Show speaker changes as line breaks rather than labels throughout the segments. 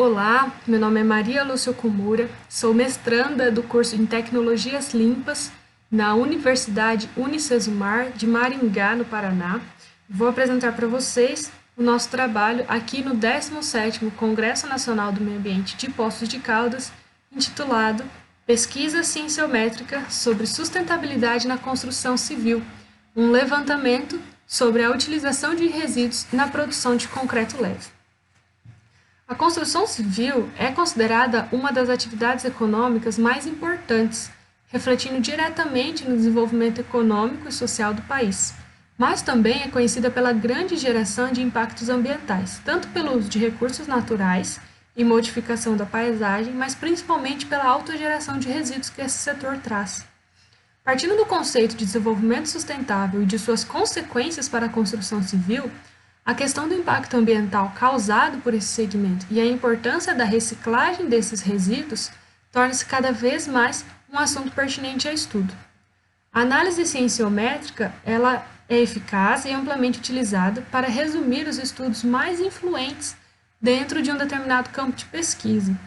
Olá, meu nome é Maria Lúcia Okumura, sou mestranda do curso em Tecnologias Limpas na Universidade Unicesumar de Maringá, no Paraná. Vou apresentar para vocês o nosso trabalho aqui no 17º Congresso Nacional do Meio Ambiente de Poços de Caldas, intitulado Pesquisa Cienciométrica sobre Sustentabilidade na Construção Civil, um levantamento sobre a utilização de resíduos na produção de concreto leve. A construção civil é considerada uma das atividades econômicas mais importantes, refletindo diretamente no desenvolvimento econômico e social do país, mas também é conhecida pela grande geração de impactos ambientais, tanto pelo uso de recursos naturais e modificação da paisagem, mas principalmente pela alta geração de resíduos que esse setor traz. Partindo do conceito de desenvolvimento sustentável e de suas consequências para a construção civil, a questão do impacto ambiental causado por esse segmento e a importância da reciclagem desses resíduos torna-se cada vez mais um assunto pertinente a estudo. A análise cienciométrica ela é eficaz e amplamente utilizada para resumir os estudos mais influentes dentro de um determinado campo de pesquisa.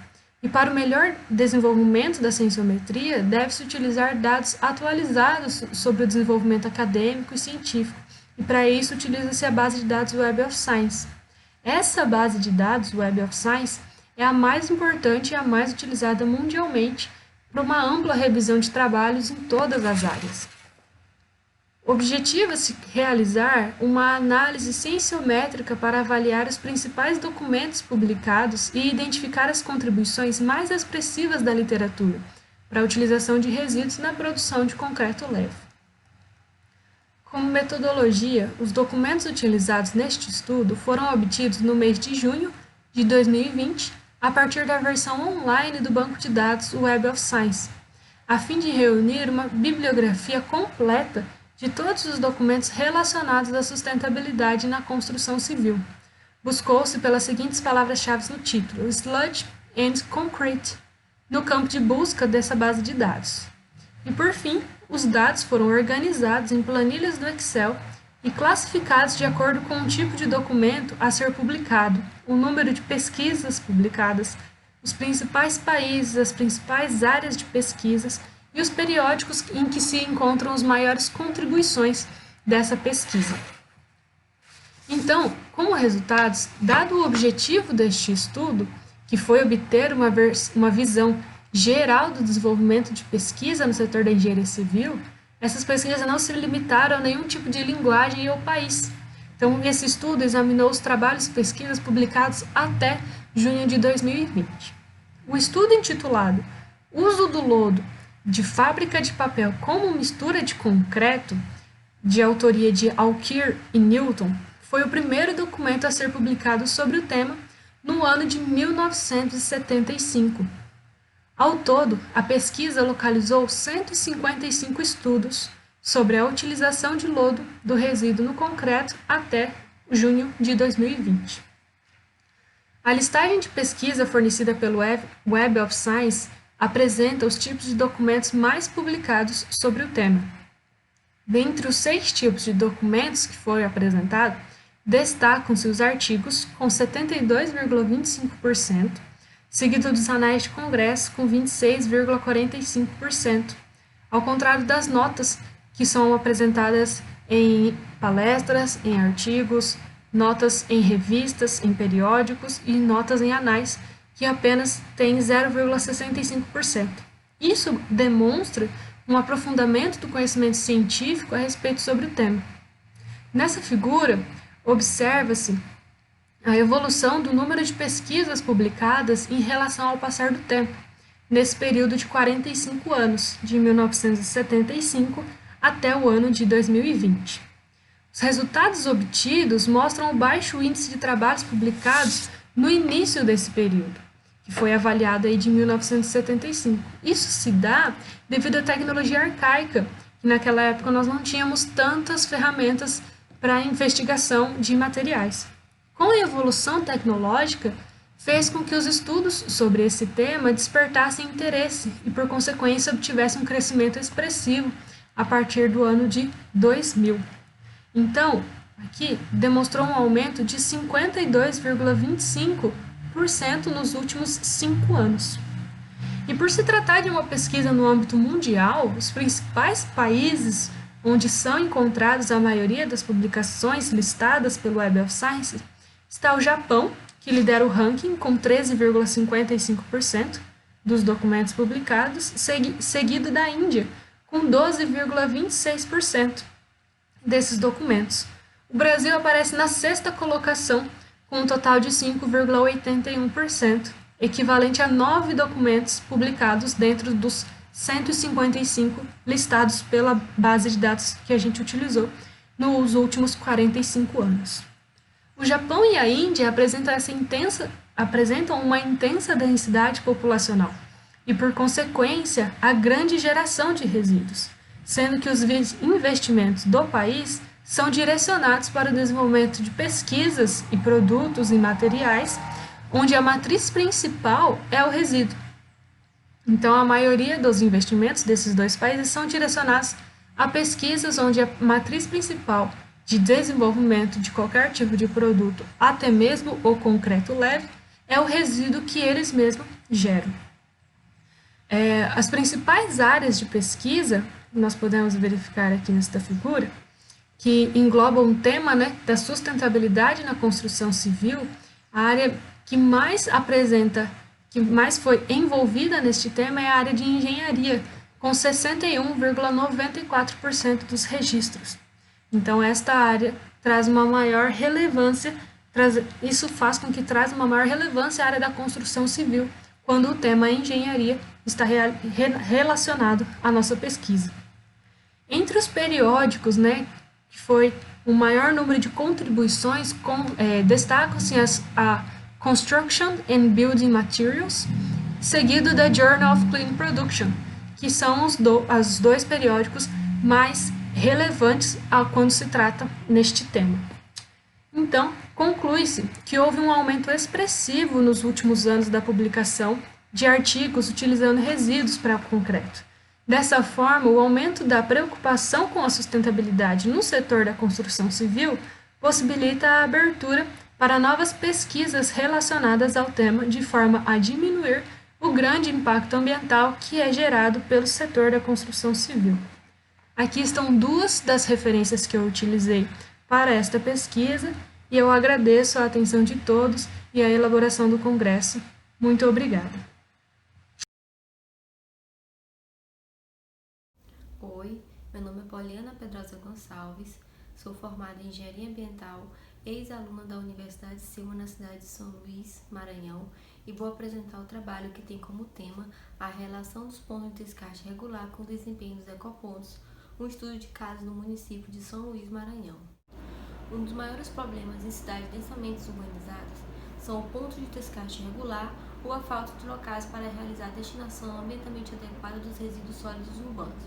E para o melhor desenvolvimento da cienciometria, deve-se utilizar dados atualizados sobre o desenvolvimento acadêmico e científico, e para isso utiliza-se a base de dados Web of Science. Essa base de dados Web of Science é a mais importante e a mais utilizada mundialmente para uma ampla revisão de trabalhos em todas as áreas. Objetiva-se realizar uma análise cienciométrica para avaliar os principais documentos publicados e identificar as contribuições mais expressivas da literatura para a utilização de resíduos na produção de concreto leve. Como metodologia, os documentos utilizados neste estudo foram obtidos no mês de junho de 2020, a partir da versão online do banco de dados Web of Science, a fim de reunir uma bibliografia completa de todos os documentos relacionados à sustentabilidade na construção civil. Buscou-se pelas seguintes palavras-chave no título: Sludge and Concrete, no campo de busca dessa base de dados. E, por fim, os dados foram organizados em planilhas do Excel e classificados de acordo com o tipo de documento a ser publicado, o número de pesquisas publicadas, os principais países, as principais áreas de pesquisas e os periódicos em que se encontram as maiores contribuições dessa pesquisa. Então, como resultados, dado o objetivo deste estudo, que foi obter uma visão geral do desenvolvimento de pesquisa no setor da engenharia civil, essas pesquisas não se limitaram a nenhum tipo de linguagem ou país. Então, esse estudo examinou os trabalhos e pesquisas publicados até junho de 2020. O estudo intitulado Uso do lodo de fábrica de papel como mistura de concreto, de autoria de Alkir e Newton, foi o primeiro documento a ser publicado sobre o tema no ano de 1975. Ao todo, a pesquisa localizou 155 estudos sobre a utilização de lodo do resíduo no concreto até junho de 2020. A listagem de pesquisa fornecida pelo Web of Science apresenta os tipos de documentos mais publicados sobre o tema. Dentre os 6 tipos de documentos que foram apresentados, destacam-se os artigos, com 72,25%, seguido dos anais de congresso, com 26,45%, ao contrário das notas, que são apresentadas em palestras, em artigos, notas em revistas, em periódicos e notas em anais, que apenas têm 0,65%. Isso demonstra um aprofundamento do conhecimento científico a respeito sobre o tema. Nessa figura, observa-se a evolução do número de pesquisas publicadas em relação ao passar do tempo, nesse período de 45 anos, de 1975 até o ano de 2020. Os resultados obtidos mostram o baixo índice de trabalhos publicados no início desse período, que foi avaliado aí de 1975. Isso se dá devido à tecnologia arcaica, que naquela época nós não tínhamos tantas ferramentas para investigação de materiais. Com a evolução tecnológica, fez com que os estudos sobre esse tema despertassem interesse e, por consequência, obtivessem um crescimento expressivo a partir do ano de 2000. Então, aqui demonstrou um aumento de 52,25% 1% nos últimos 5 anos. E por se tratar de uma pesquisa no âmbito mundial, os principais países onde são encontradas a maioria das publicações listadas pelo Web of Science está o Japão, que lidera o ranking com 13,55% dos documentos publicados, seguido da Índia, com 12,26% desses documentos. O Brasil aparece na sexta colocação, com um total de 5,81%, equivalente a 9 documentos publicados dentro dos 155 listados pela base de dados que a gente utilizou nos últimos 45 anos. O Japão e a Índia apresentam uma intensa densidade populacional e, por consequência, a grande geração de resíduos, sendo que os investimentos do país são direcionados para o desenvolvimento de pesquisas e produtos e materiais, onde a matriz principal é o resíduo. Então, a maioria dos investimentos desses dois países são direcionados a pesquisas onde a matriz principal de desenvolvimento de qualquer tipo de produto, até mesmo o concreto leve, é o resíduo que eles mesmos geram. As principais áreas de pesquisa, nós podemos verificar aqui nesta figura, que engloba um tema, da sustentabilidade na construção civil, a área que mais foi envolvida neste tema é a área de engenharia, com 61,94% dos registros. Então, esta área traz uma maior relevância, isso faz com que traz uma maior relevância à área da construção civil, quando o tema engenharia está relacionado à nossa pesquisa. Entre os periódicos, que foi o maior número de contribuições, destacam-se a Construction and Building Materials, seguido da Journal of Clean Production, que são os dois periódicos mais relevantes quando se trata neste tema. Então, conclui-se que houve um aumento expressivo nos últimos anos da publicação de artigos utilizando resíduos para o concreto. Dessa forma, o aumento da preocupação com a sustentabilidade no setor da construção civil possibilita a abertura para novas pesquisas relacionadas ao tema, de forma a diminuir o grande impacto ambiental que é gerado pelo setor da construção civil. Aqui estão duas das referências que eu utilizei para esta pesquisa e eu agradeço a atenção de todos e a elaboração do congresso. Muito obrigada.
Oi, meu nome é Poliana Pedrosa Gonçalves, sou formada em Engenharia Ambiental, ex-aluna da Universidade Silva na cidade de São Luís, Maranhão, e vou apresentar o trabalho que tem como tema a relação dos pontos de descarte regular com o desempenho dos ecopontos, um estudo de casos no município de São Luís, Maranhão. Um dos maiores problemas em cidades densamente urbanizadas são o ponto de descarte irregular ou a falta de locais para realizar a destinação ambientalmente adequada dos resíduos sólidos urbanos.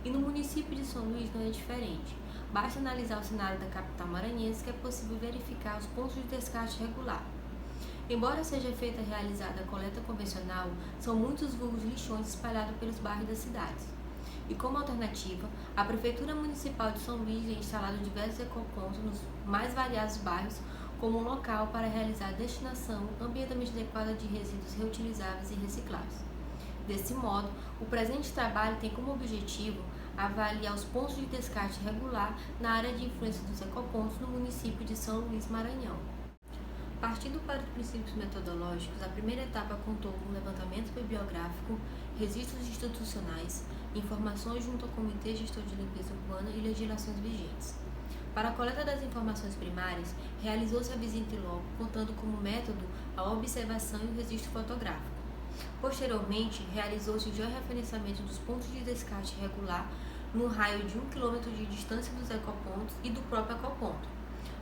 E no município de São Luís não é diferente. Basta analisar o cenário da capital maranhense que é possível verificar os pontos de descarte irregular. Embora seja realizada a coleta convencional, são muitos vulgos lixões espalhados pelos bairros das cidades. E como alternativa, a Prefeitura Municipal de São Luís tem instalado diversos ecopontos nos mais variados bairros como um local para realizar a destinação ambientalmente adequada de resíduos reutilizáveis e recicláveis. Desse modo, o presente trabalho tem como objetivo avaliar os pontos de descarte regular na área de influência dos ecopontos no município de São Luís, Maranhão. Partindo para os princípios metodológicos, a primeira etapa contou com levantamento bibliográfico, registros institucionais, informações junto ao Comitê Gestor de Limpeza Urbana e legislações vigentes. Para a coleta das informações primárias, realizou-se a visita em loco, contando como método a observação e o registro fotográfico. Posteriormente, realizou-se o georreferenciamento dos pontos de descarte regular no raio de 1 km de distância dos ecopontos e do próprio ecoponto.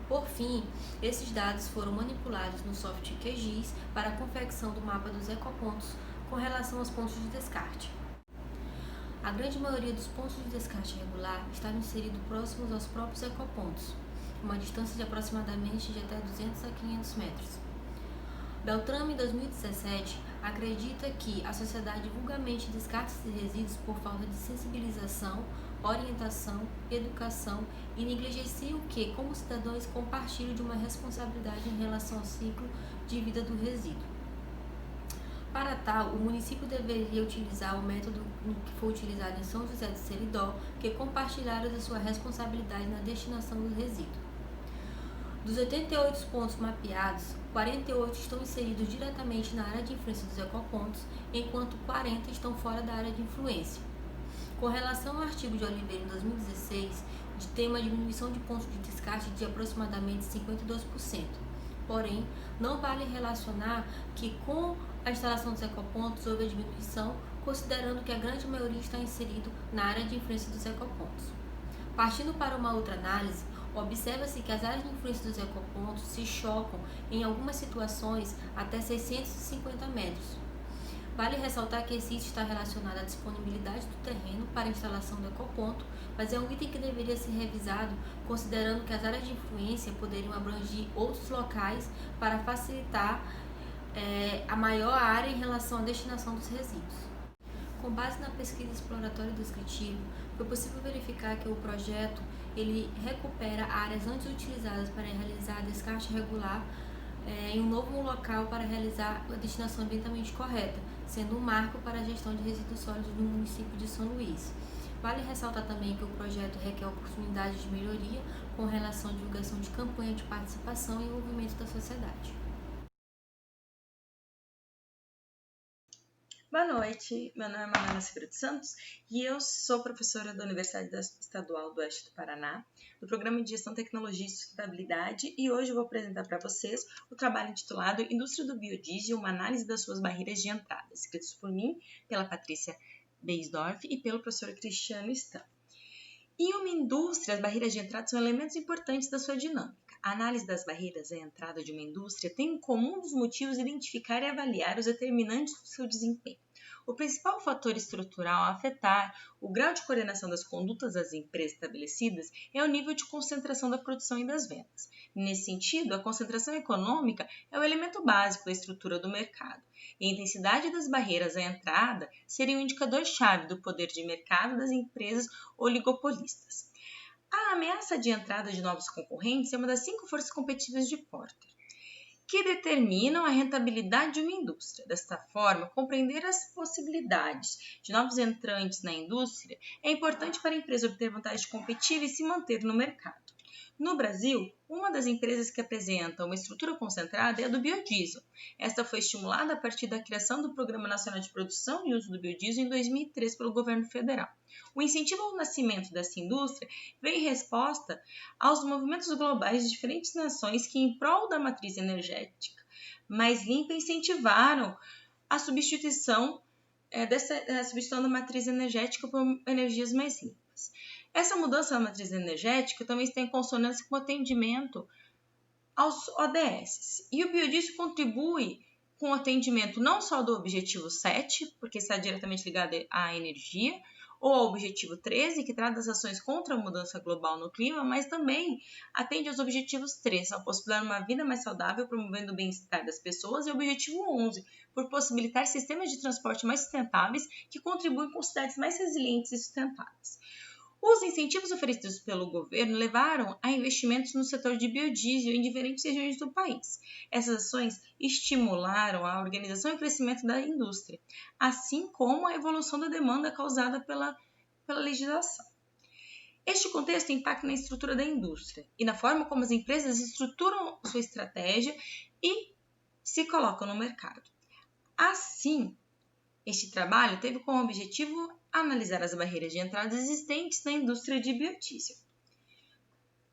Por fim, esses dados foram manipulados no software QGIS para a confecção do mapa dos ecopontos com relação aos pontos de descarte. A grande maioria dos pontos de descarte regular estavam inseridos próximos aos próprios ecopontos, uma distância de aproximadamente de até 200 a 500 metros. Beltrame, em 2017, acredita que a sociedade vulgarmente descarta esses resíduos por falta de sensibilização, orientação, educação e negligenciam que, como cidadãos, compartilham de uma responsabilidade em relação ao ciclo de vida do resíduo. Para tal, o município deveria utilizar o método que foi utilizado em São José do Seridó, que compartilharam da sua responsabilidade na destinação do resíduo. Dos 88 pontos mapeados, 48 estão inseridos diretamente na área de influência dos ecopontos, enquanto 40 estão fora da área de influência. Com relação ao artigo de Oliveira em 2016, tem uma diminuição de pontos de descarte de aproximadamente 52%. Porém, não vale relacionar que com a instalação dos ecopontos houve a diminuição, considerando que a grande maioria está inserido na área de influência dos ecopontos. Partindo para uma outra análise, observa-se que as áreas de influência dos ecopontos se chocam em algumas situações até 650 metros. Vale ressaltar que esse item está relacionado à disponibilidade do terreno para a instalação do ecoponto, mas é um item que deveria ser revisado considerando que as áreas de influência poderiam abranger outros locais para facilitar a maior área em relação à destinação dos resíduos. Com base na pesquisa exploratória e descritiva, foi possível verificar que o projeto ele recupera áreas antes utilizadas para realizar a descarte regular em um novo local para realizar a destinação ambientalmente correta, sendo um marco para a gestão de resíduos sólidos no município de São Luís. Vale ressaltar também que o projeto requer oportunidades de melhoria com relação à divulgação de campanha de participação e envolvimento da sociedade.
Boa noite, meu nome é Manuela Silveira dos Santos e eu sou professora da Universidade Estadual do Oeste do Paraná, do Programa de Gestão, Tecnologia e Sustentabilidade, e hoje eu vou apresentar para vocês o trabalho intitulado Indústria do Biodiesel, uma análise das suas barreiras de entrada, escrito por mim, pela Patrícia Beisdorf e pelo professor Cristiano Stam. Em uma indústria, as barreiras de entrada são elementos importantes da sua dinâmica. A análise das barreiras à entrada de uma indústria tem em comum dos motivos identificar e avaliar os determinantes do seu desempenho. O principal fator estrutural a afetar o grau de coordenação das condutas das empresas estabelecidas é o nível de concentração da produção e das vendas. Nesse sentido, a concentração econômica é o elemento básico da estrutura do mercado. E a intensidade das barreiras à entrada seria um indicador-chave do poder de mercado das empresas oligopolistas. A ameaça de entrada de novos concorrentes é uma das 5 forças competitivas de Porter, que determinam a rentabilidade de uma indústria. Desta forma, compreender as possibilidades de novos entrantes na indústria é importante para a empresa obter vantagem competitiva e se manter no mercado. No Brasil, uma das empresas que apresenta uma estrutura concentrada é a do biodiesel. Esta foi estimulada a partir da criação do Programa Nacional de Produção e Uso do Biodiesel em 2003 pelo governo federal. O incentivo ao nascimento dessa indústria veio em resposta aos movimentos globais de diferentes nações que, em prol da matriz energética mais limpa, incentivaram a substituição da matriz energética por energias mais limpas. Essa mudança na matriz energética também está em consonância com o atendimento aos ODS. E o biodiesel contribui com o atendimento não só do objetivo 7, porque está diretamente ligado à energia, ou ao objetivo 13, que trata das ações contra a mudança global no clima, mas também atende aos objetivos 3, ao possibilitar uma vida mais saudável, promovendo o bem-estar das pessoas, e o objetivo 11, por possibilitar sistemas de transporte mais sustentáveis que contribuem com cidades mais resilientes e sustentáveis. Os incentivos oferecidos pelo governo levaram a investimentos no setor de biodiesel em diferentes regiões do país. Essas ações estimularam a organização e crescimento da indústria, assim como a evolução da demanda causada pela legislação. Este contexto impacta na estrutura da indústria e na forma como as empresas estruturam sua estratégia e se colocam no mercado. Assim, este trabalho teve como objetivo analisar as barreiras de entrada existentes na indústria de biodiesel.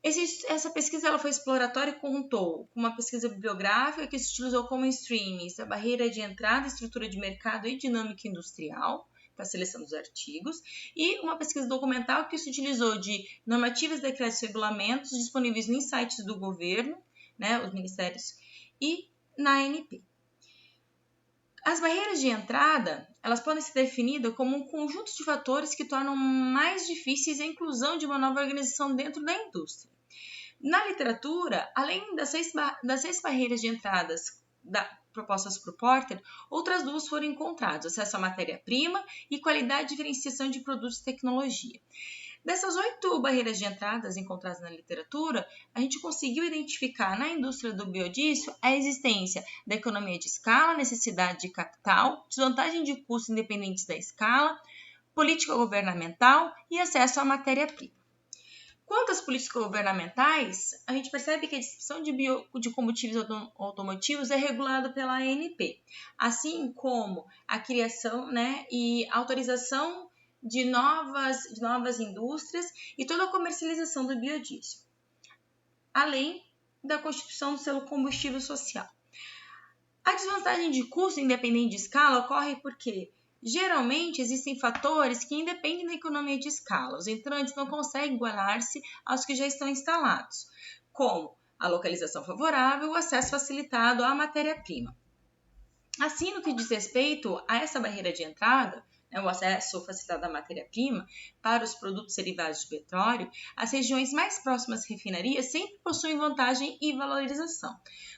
Essa pesquisa ela foi exploratória e contou com uma pesquisa bibliográfica que se utilizou como streamings a barreira de entrada, estrutura de mercado e dinâmica industrial para a seleção dos artigos, e uma pesquisa documental que se utilizou de normativas, decretos e regulamentos disponíveis em sites do governo, os ministérios, e na ANP. As barreiras de entrada, elas podem ser definidas como um conjunto de fatores que tornam mais difíceis a inclusão de uma nova organização dentro da indústria. Na literatura, além das 6 barreiras de entradas propostas por Porter, outras 2 foram encontradas: acesso à matéria-prima e qualidade e diferenciação de produtos e tecnologia. Dessas 8 barreiras de entradas encontradas na literatura, a gente conseguiu identificar na indústria do biodiesel a existência da economia de escala, necessidade de capital, desvantagem de custos independentes da escala, política governamental e acesso à matéria-prima. Quanto às políticas governamentais, a gente percebe que a distribuição de combustíveis automotivos é regulada pela ANP, assim como a criação, e autorização de novas indústrias e toda a comercialização do biodiesel, além da constituição do selo combustível social. A desvantagem de custo independente de escala ocorre porque geralmente existem fatores que independem da economia de escala. Os entrantes não conseguem igualar-se aos que já estão instalados, como a localização favorável, o acesso facilitado à matéria-prima. Assim, no que diz respeito a essa barreira de entrada, o acesso facilitado à matéria-prima para os produtos derivados de petróleo, as regiões mais próximas às refinarias sempre possuem vantagem e valorização,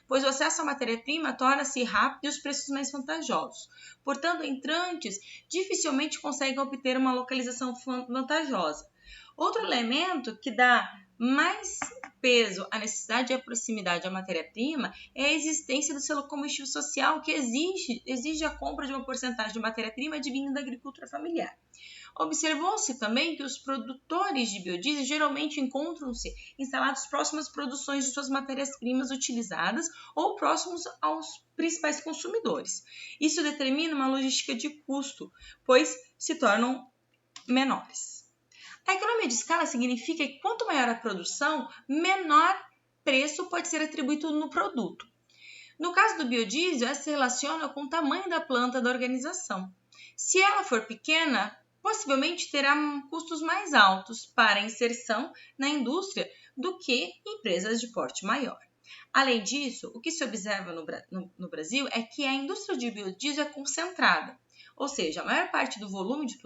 pois o acesso à matéria-prima torna-se rápido e os preços mais vantajosos. Portanto, entrantes dificilmente conseguem obter uma localização vantajosa. Outro elemento que dá mais peso à necessidade de proximidade à matéria-prima é a existência do selo combustível social, que exige a compra de uma porcentagem de matéria-prima advinda da agricultura familiar. Observou-se também que os produtores de biodiesel geralmente encontram-se instalados próximos às produções de suas matérias-primas utilizadas ou próximos aos principais consumidores. Isso determina uma logística de custo, pois se tornam menores. A economia de escala significa que quanto maior a produção, menor preço pode ser atribuído no produto. No caso do biodiesel, ela se relaciona com o tamanho da planta da organização. Se ela for pequena, possivelmente terá custos mais altos para a inserção na indústria do que empresas de porte maior. Além disso, o que se observa no Brasil é que a indústria de biodiesel é concentrada. Ou seja, a maior parte do volume de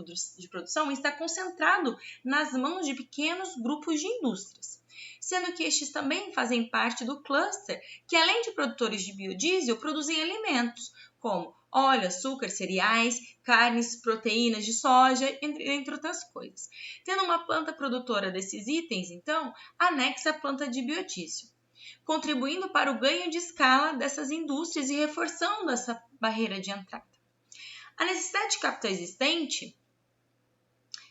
produção está concentrado nas mãos de pequenos grupos de indústrias, sendo que estes também fazem parte do cluster que, além de produtores de biodiesel, produzem alimentos como óleo, açúcar, cereais, carnes, proteínas de soja, entre outras coisas. Tendo uma planta produtora desses itens, então, anexa a planta de biodiesel, contribuindo para o ganho de escala dessas indústrias e reforçando essa barreira de entrada. A necessidade de capital existente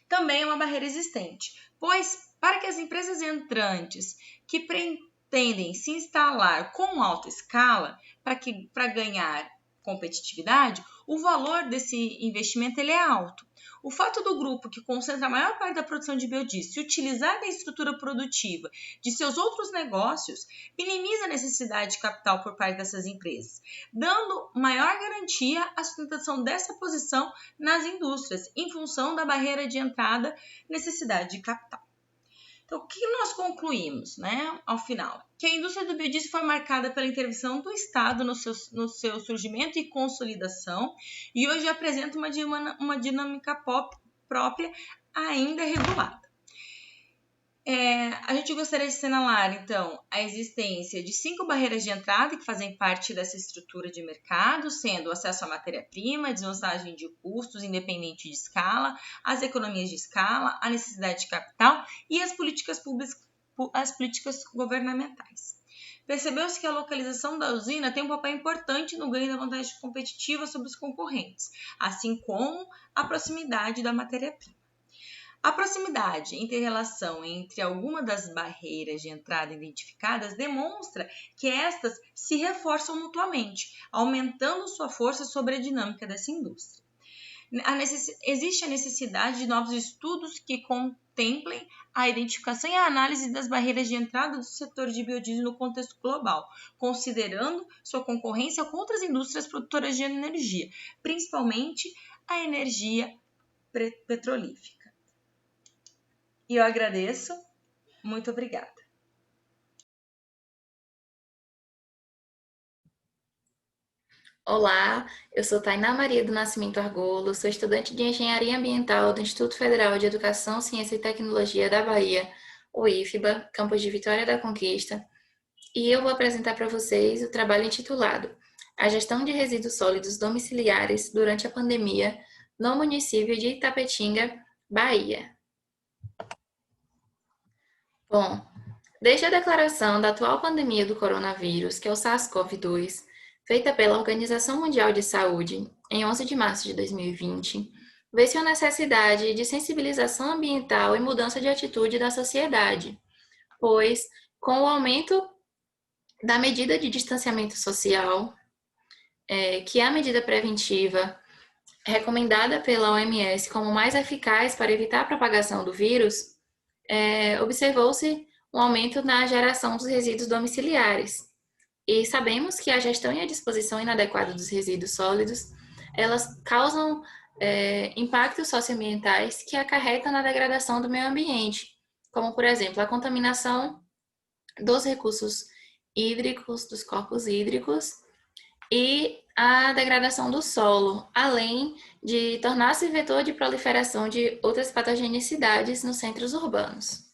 também é uma barreira existente, pois para que as empresas entrantes que pretendem se instalar com alta escala para ganhar competitividade, o valor desse investimento ele é alto. O fato do grupo que concentra a maior parte da produção de biodiesel se utilizar da estrutura produtiva de seus outros negócios minimiza a necessidade de capital por parte dessas empresas, dando maior garantia à sustentação dessa posição nas indústrias, em função da barreira de entrada, necessidade de capital. Então, o que nós concluímos, ao final? Que a indústria do biodiesel foi marcada pela intervenção do Estado no seu surgimento e consolidação e hoje apresenta uma dinâmica própria ainda regulada. A gente gostaria de assinalar, então, a existência de 5 barreiras de entrada que fazem parte dessa estrutura de mercado, sendo o acesso à matéria-prima, a desvantagem de custos independente de escala, as economias de escala, a necessidade de capital e as políticas públicas, as políticas governamentais. Percebeu-se que a localização da usina tem um papel importante no ganho da vantagem competitiva sobre os concorrentes, assim como a proximidade da matéria-prima. A proximidade interrelação entre algumas das barreiras de entrada identificadas demonstra que estas se reforçam mutuamente, aumentando sua força sobre a dinâmica dessa indústria. Existe a necessidade de novos estudos que contemplem a identificação e a análise das barreiras de entrada do setor de biodiesel no contexto global, considerando sua concorrência com outras indústrias produtoras de energia, principalmente a energia petrolífera. E eu agradeço. Muito obrigada.
Olá, eu sou Tainá Maria do Nascimento Argolo, sou estudante de Engenharia Ambiental do Instituto Federal de Educação, Ciência e Tecnologia da Bahia, o IFBA, campus de Vitória da Conquista, e eu vou apresentar para vocês o trabalho intitulado A Gestão de Resíduos Sólidos Domiciliares durante a Pandemia no município de Itapetinga, Bahia. Bom, desde a declaração da atual pandemia do coronavírus, que é o SARS-CoV-2, feita pela Organização Mundial de Saúde em 11 de março de 2020, vê-se a necessidade de sensibilização ambiental e mudança de atitude da sociedade, pois, com o aumento da medida de distanciamento social, que é a medida preventiva recomendada pela OMS como mais eficaz para evitar a propagação do vírus, observou-se um aumento na geração dos resíduos domiciliares. E sabemos que a gestão e a disposição inadequada dos resíduos sólidos, elas causam impactos socioambientais que acarretam na degradação do meio ambiente, como, por exemplo, a contaminação dos recursos hídricos, dos corpos hídricos, e a degradação do solo, além de tornar-se vetor de proliferação de outras patogenicidades nos centros urbanos.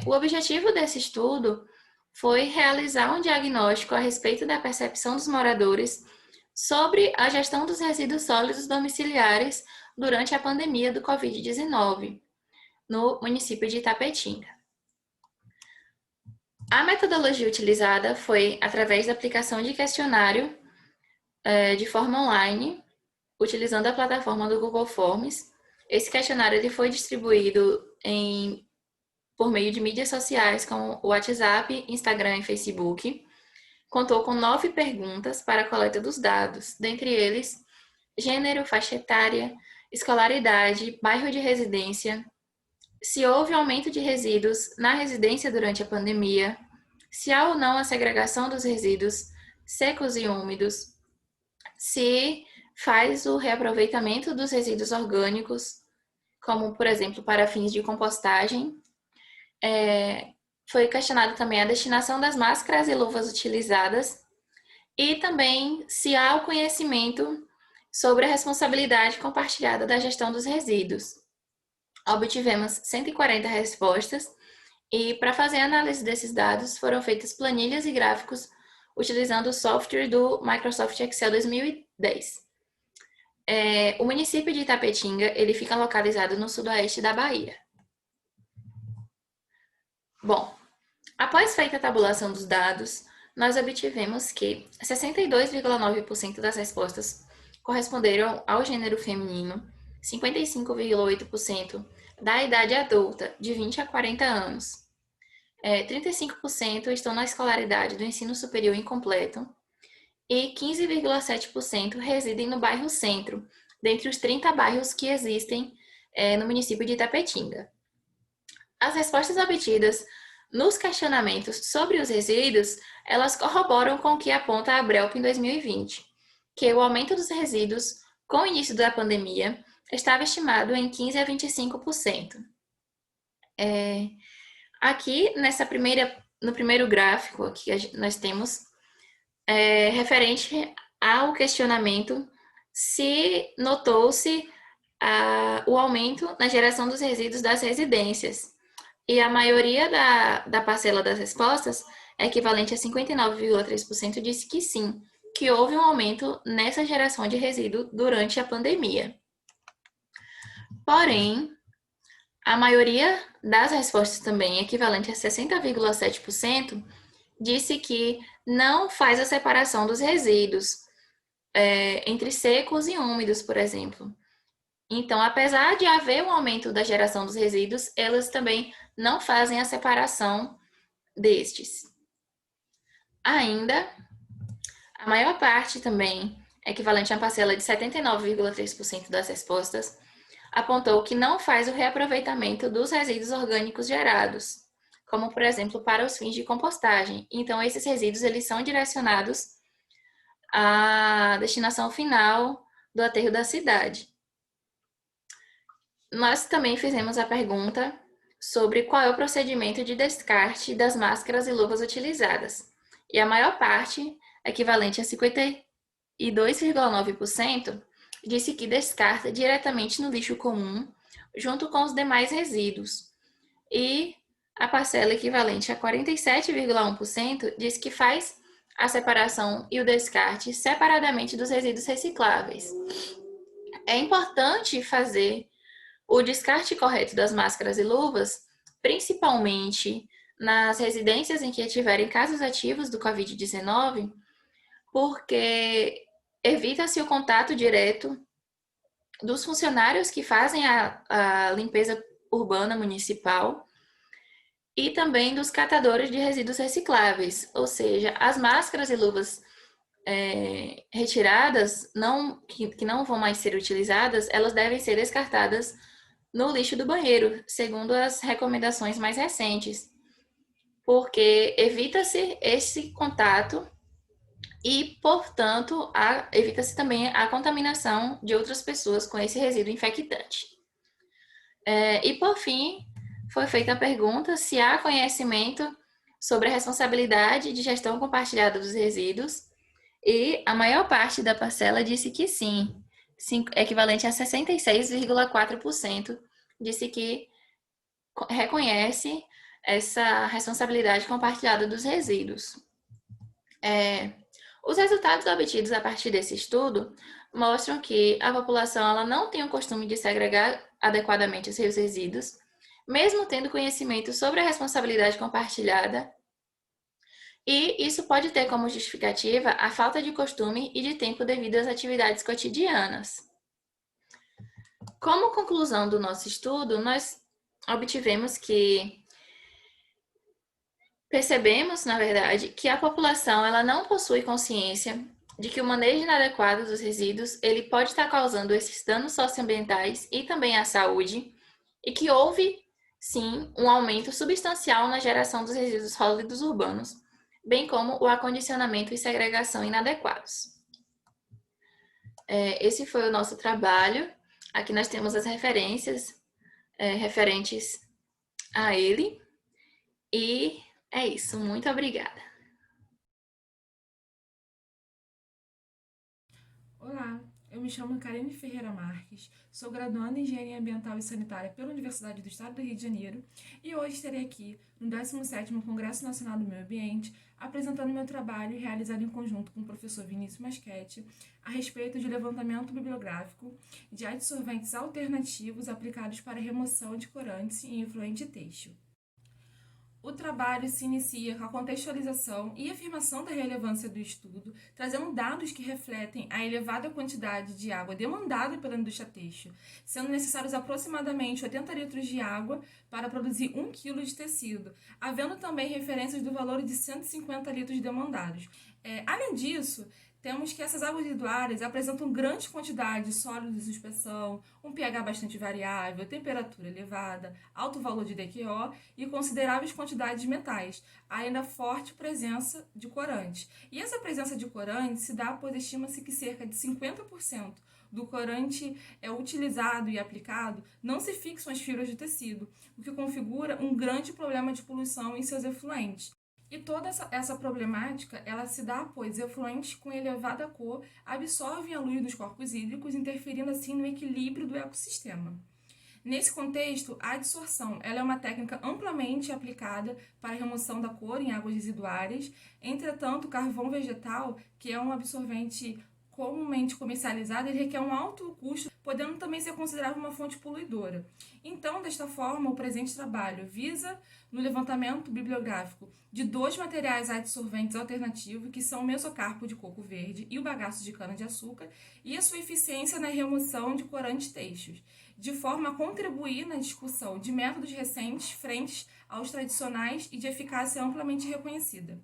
O objetivo desse estudo foi realizar um diagnóstico a respeito da percepção dos moradores sobre a gestão dos resíduos sólidos domiciliares durante a pandemia do Covid-19, no município de Itapetinga. A metodologia utilizada foi através da aplicação de questionário de forma online, utilizando a plataforma do Google Forms. Esse questionário ele foi distribuído por meio de mídias sociais como o WhatsApp, Instagram e Facebook. Contou com 9 perguntas para a coleta dos dados, dentre eles gênero, faixa etária, escolaridade, bairro de residência, se houve aumento de resíduos na residência durante a pandemia, se há ou não a segregação dos resíduos secos e úmidos, se faz o reaproveitamento dos resíduos orgânicos, como, por exemplo, para fins de compostagem. Foi questionado também a destinação das máscaras e luvas utilizadas e também se há o conhecimento sobre a responsabilidade compartilhada da gestão dos resíduos. Obtivemos 140 respostas e, para fazer a análise desses dados, foram feitas planilhas e gráficos utilizando o software do Microsoft Excel 2010. O município de Itapetinga ele fica localizado no sudoeste da Bahia. Bom, após feita a tabulação dos dados, nós obtivemos que 62,9% das respostas corresponderam ao gênero feminino, 55,8% da idade adulta, de 20 a 40 anos. 35% estão na escolaridade do ensino superior incompleto e 15,7% residem no bairro Centro, dentre os 30 bairros que existem no município de Itapetinga. As respostas obtidas nos questionamentos sobre os resíduos, elas corroboram com o que aponta a Abrelp em 2020, que o aumento dos resíduos com o início da pandemia estava estimado em 15% a 25%. Aqui, no primeiro gráfico que nós temos, referente ao questionamento, se notou-se o aumento na geração dos resíduos das residências. E a maioria da parcela das respostas, equivalente a 59,3%, disse que sim, que houve um aumento nessa geração de resíduo durante a pandemia. Porém, a maioria das respostas também, equivalente a 60,7%, disse que não faz a separação dos resíduos entre secos e úmidos, por exemplo. Então, apesar de haver um aumento da geração dos resíduos, elas também não fazem a separação destes. Ainda, a maior parte também, equivalente a uma parcela de 79,3% das respostas, apontou que não faz o reaproveitamento dos resíduos orgânicos gerados, como, por exemplo, para os fins de compostagem. Então, esses resíduos eles são direcionados à destinação final do aterro da cidade. Nós também fizemos a pergunta sobre qual é o procedimento de descarte das máscaras e luvas utilizadas. E a maior parte, equivalente a 52,9%, disse que descarta diretamente no lixo comum, junto com os demais resíduos. E a parcela equivalente a 47,1% diz que faz a separação e o descarte separadamente dos resíduos recicláveis. É importante fazer o descarte correto das máscaras e luvas, principalmente nas residências em que tiverem casos ativos do Covid-19, porque evita-se o contato direto dos funcionários que fazem a limpeza urbana municipal e também dos catadores de resíduos recicláveis, ou seja, as máscaras e luvas retiradas, que não vão mais ser utilizadas, elas devem ser descartadas no lixo do banheiro, segundo as recomendações mais recentes, porque evita-se esse contato e, portanto, evita-se também a contaminação de outras pessoas com esse resíduo infectante. E, por fim, foi feita a pergunta se há conhecimento sobre a responsabilidade de gestão compartilhada dos resíduos, e a maior parte da parcela disse que sim, equivalente a 66,4%, disse que reconhece essa responsabilidade compartilhada dos resíduos. Os resultados obtidos a partir desse estudo mostram que a população ela não tem o costume de segregar adequadamente os seus resíduos, mesmo tendo conhecimento sobre a responsabilidade compartilhada, e isso pode ter como justificativa a falta de costume e de tempo devido às atividades cotidianas. Como conclusão do nosso estudo, nós percebemos, na verdade, que a população ela não possui consciência de que o manejo inadequado dos resíduos ele pode estar causando esses danos socioambientais e também à saúde, e que houve, sim, um aumento substancial na geração dos resíduos sólidos urbanos, bem como o acondicionamento e segregação inadequados. Esse foi o nosso trabalho. Aqui nós temos as referências referentes a ele. E é isso. Muito obrigada.
Olá, eu me chamo Karine Ferreira Marques, sou graduanda em Engenharia Ambiental e Sanitária pela Universidade do Estado do Rio de Janeiro e hoje estarei aqui no 17º Congresso Nacional do Meio Ambiente apresentando meu trabalho realizado em conjunto com o professor Vinícius Maschetti a respeito de levantamento bibliográfico de adsorventes alternativos aplicados para remoção de corantes em efluente têxtil. O trabalho se inicia com a contextualização e afirmação da relevância do estudo, trazendo dados que refletem a elevada quantidade de água demandada pela indústria têxtil, sendo necessários aproximadamente 80 litros de água para produzir 1 kg de tecido, havendo também referências do valor de 150 litros demandados. Além disso, temos que essas águas residuárias apresentam grande quantidade de sólidos de suspensão, um pH bastante variável, temperatura elevada, alto valor de DQO e consideráveis quantidades de metais, ainda forte presença de corantes. E essa presença de corante se dá pois estima-se que cerca de 50% do corante utilizado e aplicado não se fixam as fibras de tecido, o que configura um grande problema de poluição em seus efluentes. E toda essa problemática, ela se dá, pois efluentes com elevada cor absorvem a luz dos corpos hídricos, interferindo assim no equilíbrio do ecossistema. Nesse contexto, a adsorção ela é uma técnica amplamente aplicada para a remoção da cor em águas residuárias. Entretanto, o carvão vegetal, que é um absorvente comumente comercializado, ele requer um alto custo, podendo também ser considerado uma fonte poluidora. Então, desta forma, o presente trabalho visa no levantamento bibliográfico de 2 materiais adsorventes alternativos, que são o mesocarpo de coco verde e o bagaço de cana-de-açúcar, e a sua eficiência na remoção de corantes têxteis, de forma a contribuir na discussão de métodos recentes frente aos tradicionais e de eficácia amplamente reconhecida.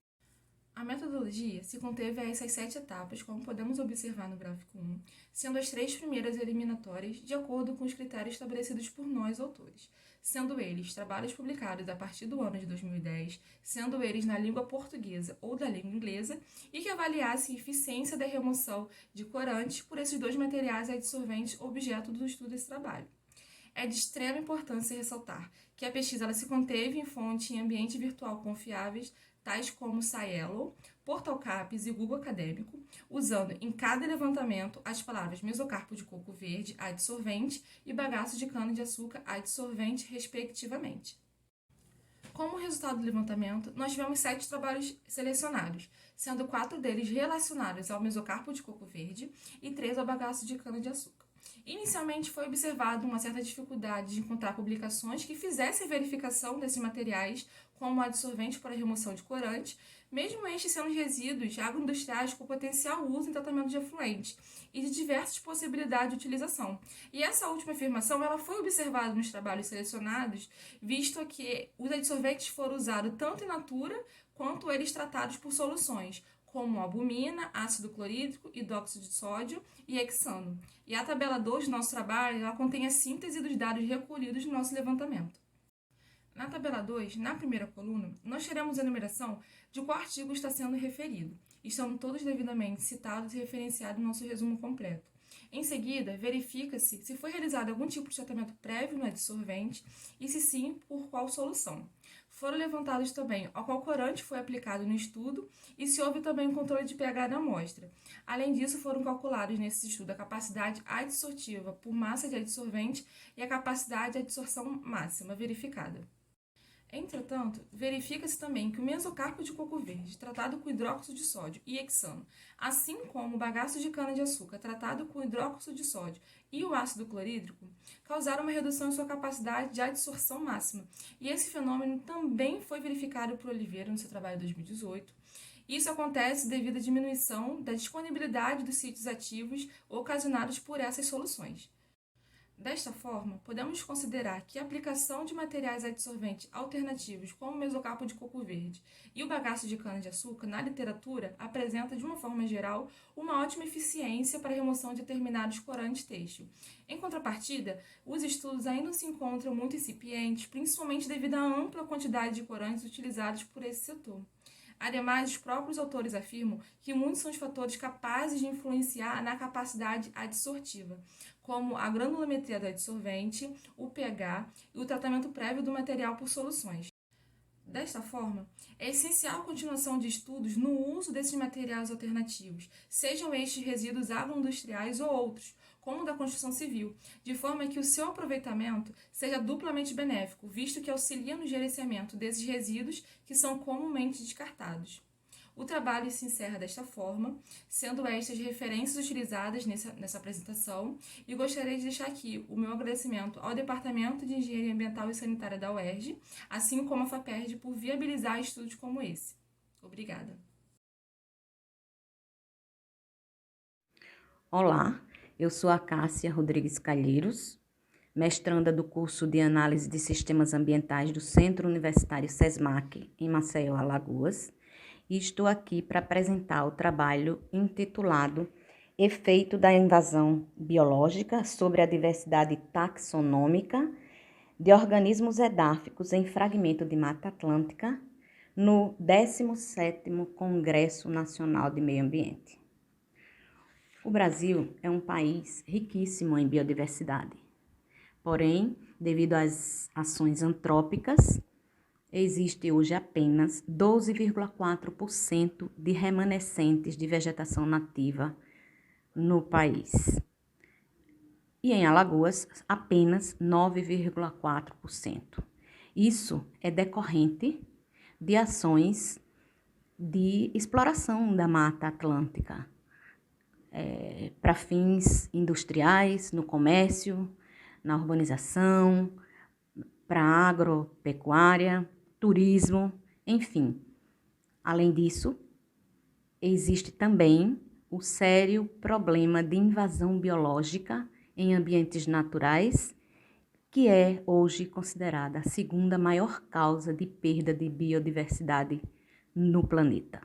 A metodologia se conteve a essas 7 etapas, como podemos observar no gráfico 1, sendo as 3 primeiras eliminatórias de acordo com os critérios estabelecidos por nós, autores, sendo eles trabalhos publicados a partir do ano de 2010, sendo eles na língua portuguesa ou da língua inglesa, e que avaliassem a eficiência da remoção de corantes por esses 2 materiais adsorventes objeto do estudo desse trabalho. É de extrema importância ressaltar que a pesquisa ela se conteve em fontes em ambiente virtual confiáveis, tais como Scielo, Portalcapes e Google Acadêmico, usando em cada levantamento as palavras mesocarpo de coco verde, adsorvente, e bagaço de cana-de-açúcar, adsorvente, respectivamente. Como resultado do levantamento, nós tivemos 7 trabalhos selecionados, sendo 4 deles relacionados ao mesocarpo de coco verde e 3 ao bagaço de cana-de-açúcar. Inicialmente foi observado uma certa dificuldade de encontrar publicações que fizessem verificação desses materiais como adsorvente para remoção de corante, mesmo estes sendo resíduos agroindustriais com potencial uso em tratamento de efluentes e de diversas possibilidades de utilização. E essa última afirmação ela foi observada nos trabalhos selecionados, visto que os adsorventes foram usados tanto in natura quanto eles tratados por soluções, como albumina, ácido clorídrico, hidróxido de sódio e hexano. E a tabela 2 do nosso trabalho ela contém a síntese dos dados recolhidos no nosso levantamento. Na tabela 2, na primeira coluna, nós teremos a enumeração de qual artigo está sendo referido, estando todos devidamente citados e referenciados no nosso resumo completo. Em seguida, verifica-se se foi realizado algum tipo de tratamento prévio no adsorvente e, se sim, por qual solução. Foram levantados também ao qual corante foi aplicado no estudo e se houve também um controle de pH da amostra. Além disso, foram calculados nesse estudo a capacidade adsortiva por massa de adsorvente e a capacidade de adsorção máxima verificada. Entretanto, verifica-se também que o mesocarpo de coco verde, tratado com hidróxido de sódio e hexano, assim como o bagaço de cana-de-açúcar, tratado com hidróxido de sódio e o ácido clorídrico, causaram uma redução em sua capacidade de adsorção máxima. E esse fenômeno também foi verificado por Oliveira no seu trabalho de 2018. Isso acontece devido à diminuição da disponibilidade dos sítios ativos ocasionados por essas soluções. Desta forma, podemos considerar que a aplicação de materiais adsorventes alternativos como o mesocarpo de coco verde e o bagaço de cana-de-açúcar na literatura apresenta, de uma forma geral, uma ótima eficiência para a remoção de determinados corantes têxtil. Em contrapartida, os estudos ainda se encontram muito incipientes, principalmente devido à ampla quantidade de corantes utilizados por esse setor. Ademais, os próprios autores afirmam que muitos são os fatores capazes de influenciar na capacidade adsortiva, como a granulometria do adsorvente, o pH e o tratamento prévio do material por soluções. Desta forma, é essencial a continuação de estudos no uso desses materiais alternativos, sejam estes resíduos agroindustriais ou outros, como o da construção civil, de forma que o seu aproveitamento seja duplamente benéfico, visto que auxilia no gerenciamento desses resíduos que são comumente descartados. O trabalho se encerra desta forma, sendo estas referências utilizadas nessa apresentação, e gostaria de deixar aqui o meu agradecimento ao Departamento de Engenharia Ambiental e Sanitária da UERJ, assim como à FAPERJ por viabilizar estudos como esse. Obrigada.
Olá, eu sou a Cássia Rodrigues Calheiros, mestranda do curso de Análise de Sistemas Ambientais do Centro Universitário SESMAC, em Maceió, Alagoas, e estou aqui para apresentar o trabalho intitulado Efeito da invasão biológica sobre a diversidade taxonômica de organismos edáficos em fragmento de Mata Atlântica no 17º Congresso Nacional de Meio Ambiente. O Brasil é um país riquíssimo em biodiversidade. Porém, devido às ações antrópicas, existe hoje apenas 12,4% de remanescentes de vegetação nativa no país. E em Alagoas, apenas 9,4%. Isso é decorrente de ações de exploração da Mata Atlântica para fins industriais, no comércio, na urbanização, para agropecuária, turismo, enfim. Além disso, existe também o sério problema de invasão biológica em ambientes naturais, que é hoje considerada a segunda maior causa de perda de biodiversidade no planeta.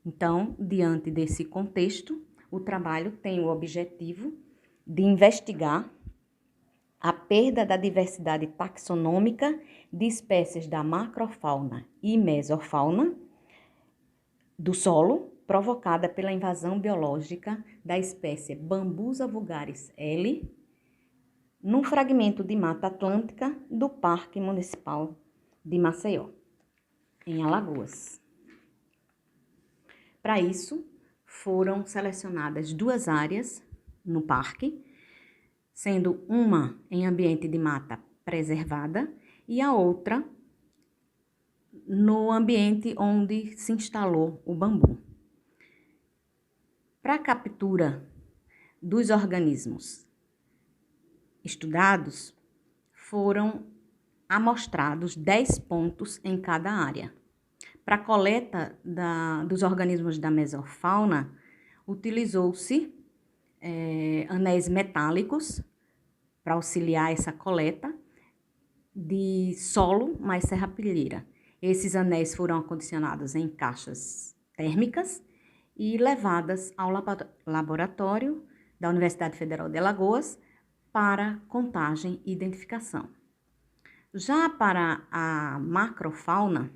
Então, diante desse contexto, o trabalho tem o objetivo de investigar a perda da diversidade taxonômica de espécies da macrofauna e mesofauna do solo, provocada pela invasão biológica da espécie Bambusa vulgaris L, num fragmento de Mata Atlântica do Parque Municipal de Maceió, em Alagoas. Para isso, foram selecionadas 2 áreas no parque, sendo uma em ambiente de mata preservada e a outra no ambiente onde se instalou o bambu. Para a captura dos organismos estudados, foram amostrados 10 pontos em cada área. Para a coleta dos organismos da mesofauna, utilizou-se anéis metálicos para auxiliar essa coleta de solo mais serrapilheira. Esses anéis foram acondicionados em caixas térmicas e levadas ao laboratório da Universidade Federal de Alagoas para contagem e identificação. Já para a macrofauna,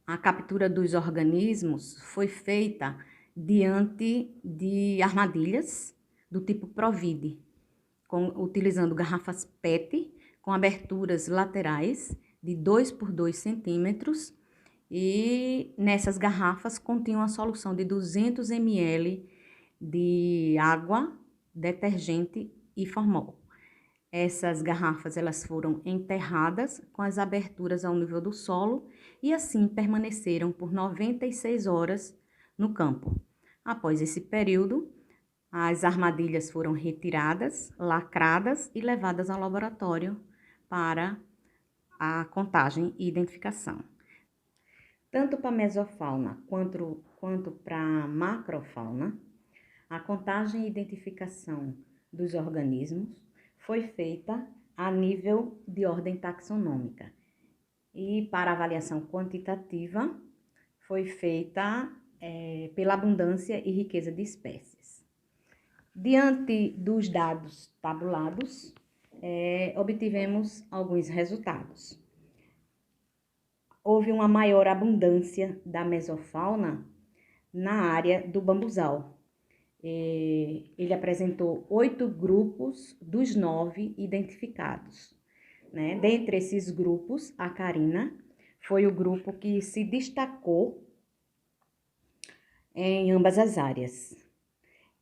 a captura dos organismos foi feita diante de armadilhas do tipo Provide, utilizando garrafas PET com aberturas laterais de 2 por 2 centímetros, e nessas garrafas continham a solução de 200 ml de água, detergente e formol. Essas garrafas elas foram enterradas com as aberturas ao nível do solo e assim permaneceram por 96 horas no campo. Após esse período, as armadilhas foram retiradas, lacradas e levadas ao laboratório para a contagem e identificação. Tanto para a mesofauna quanto para a macrofauna, a contagem e identificação dos organismos foi feita a nível de ordem taxonômica. E para avaliação quantitativa, foi feita pela abundância e riqueza de espécies. Diante dos dados tabulados, obtivemos alguns resultados. Houve uma maior abundância da mesofauna na área do bambuzal. Ele apresentou 8 grupos dos 9 identificados, né? Dentre esses grupos, a carina foi o grupo que se destacou em ambas as áreas.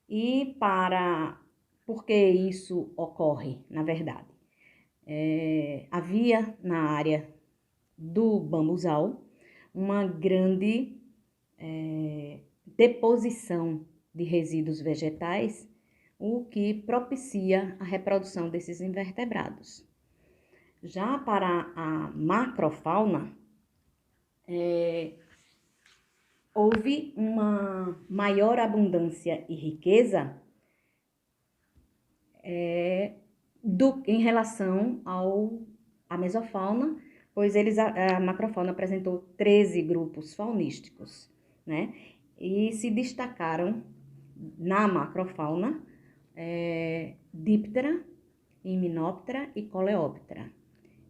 E por que isso ocorre, na verdade? Havia na área do bambuzal uma grande deposição de resíduos vegetais, o que propicia a reprodução desses invertebrados. Já para a macrofauna, houve uma maior abundância e riqueza em relação à mesofauna, pois a macrofauna apresentou 13 grupos faunísticos, né? E se destacaram na macrofauna Diptera, Hymenoptera e Coleóptera.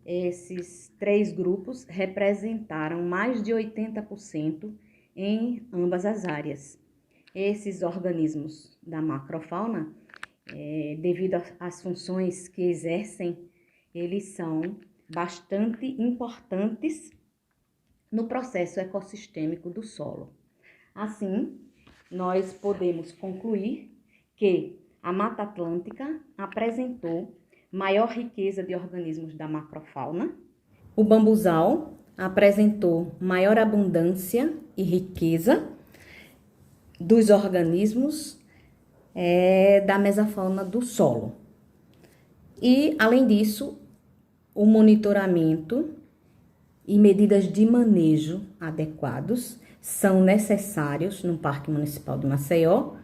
Esses 3 grupos representaram mais de 80% em ambas as áreas. Esses organismos da macrofauna, devido às funções que exercem, eles são bastante importantes no processo ecossistêmico do solo. Assim, nós podemos concluir que a Mata Atlântica apresentou maior riqueza de organismos da macrofauna, o bambuzal apresentou maior abundância e riqueza dos organismos da mesofauna do solo. E, além disso, o monitoramento e medidas de manejo adequados são necessários no Parque Municipal de Maceió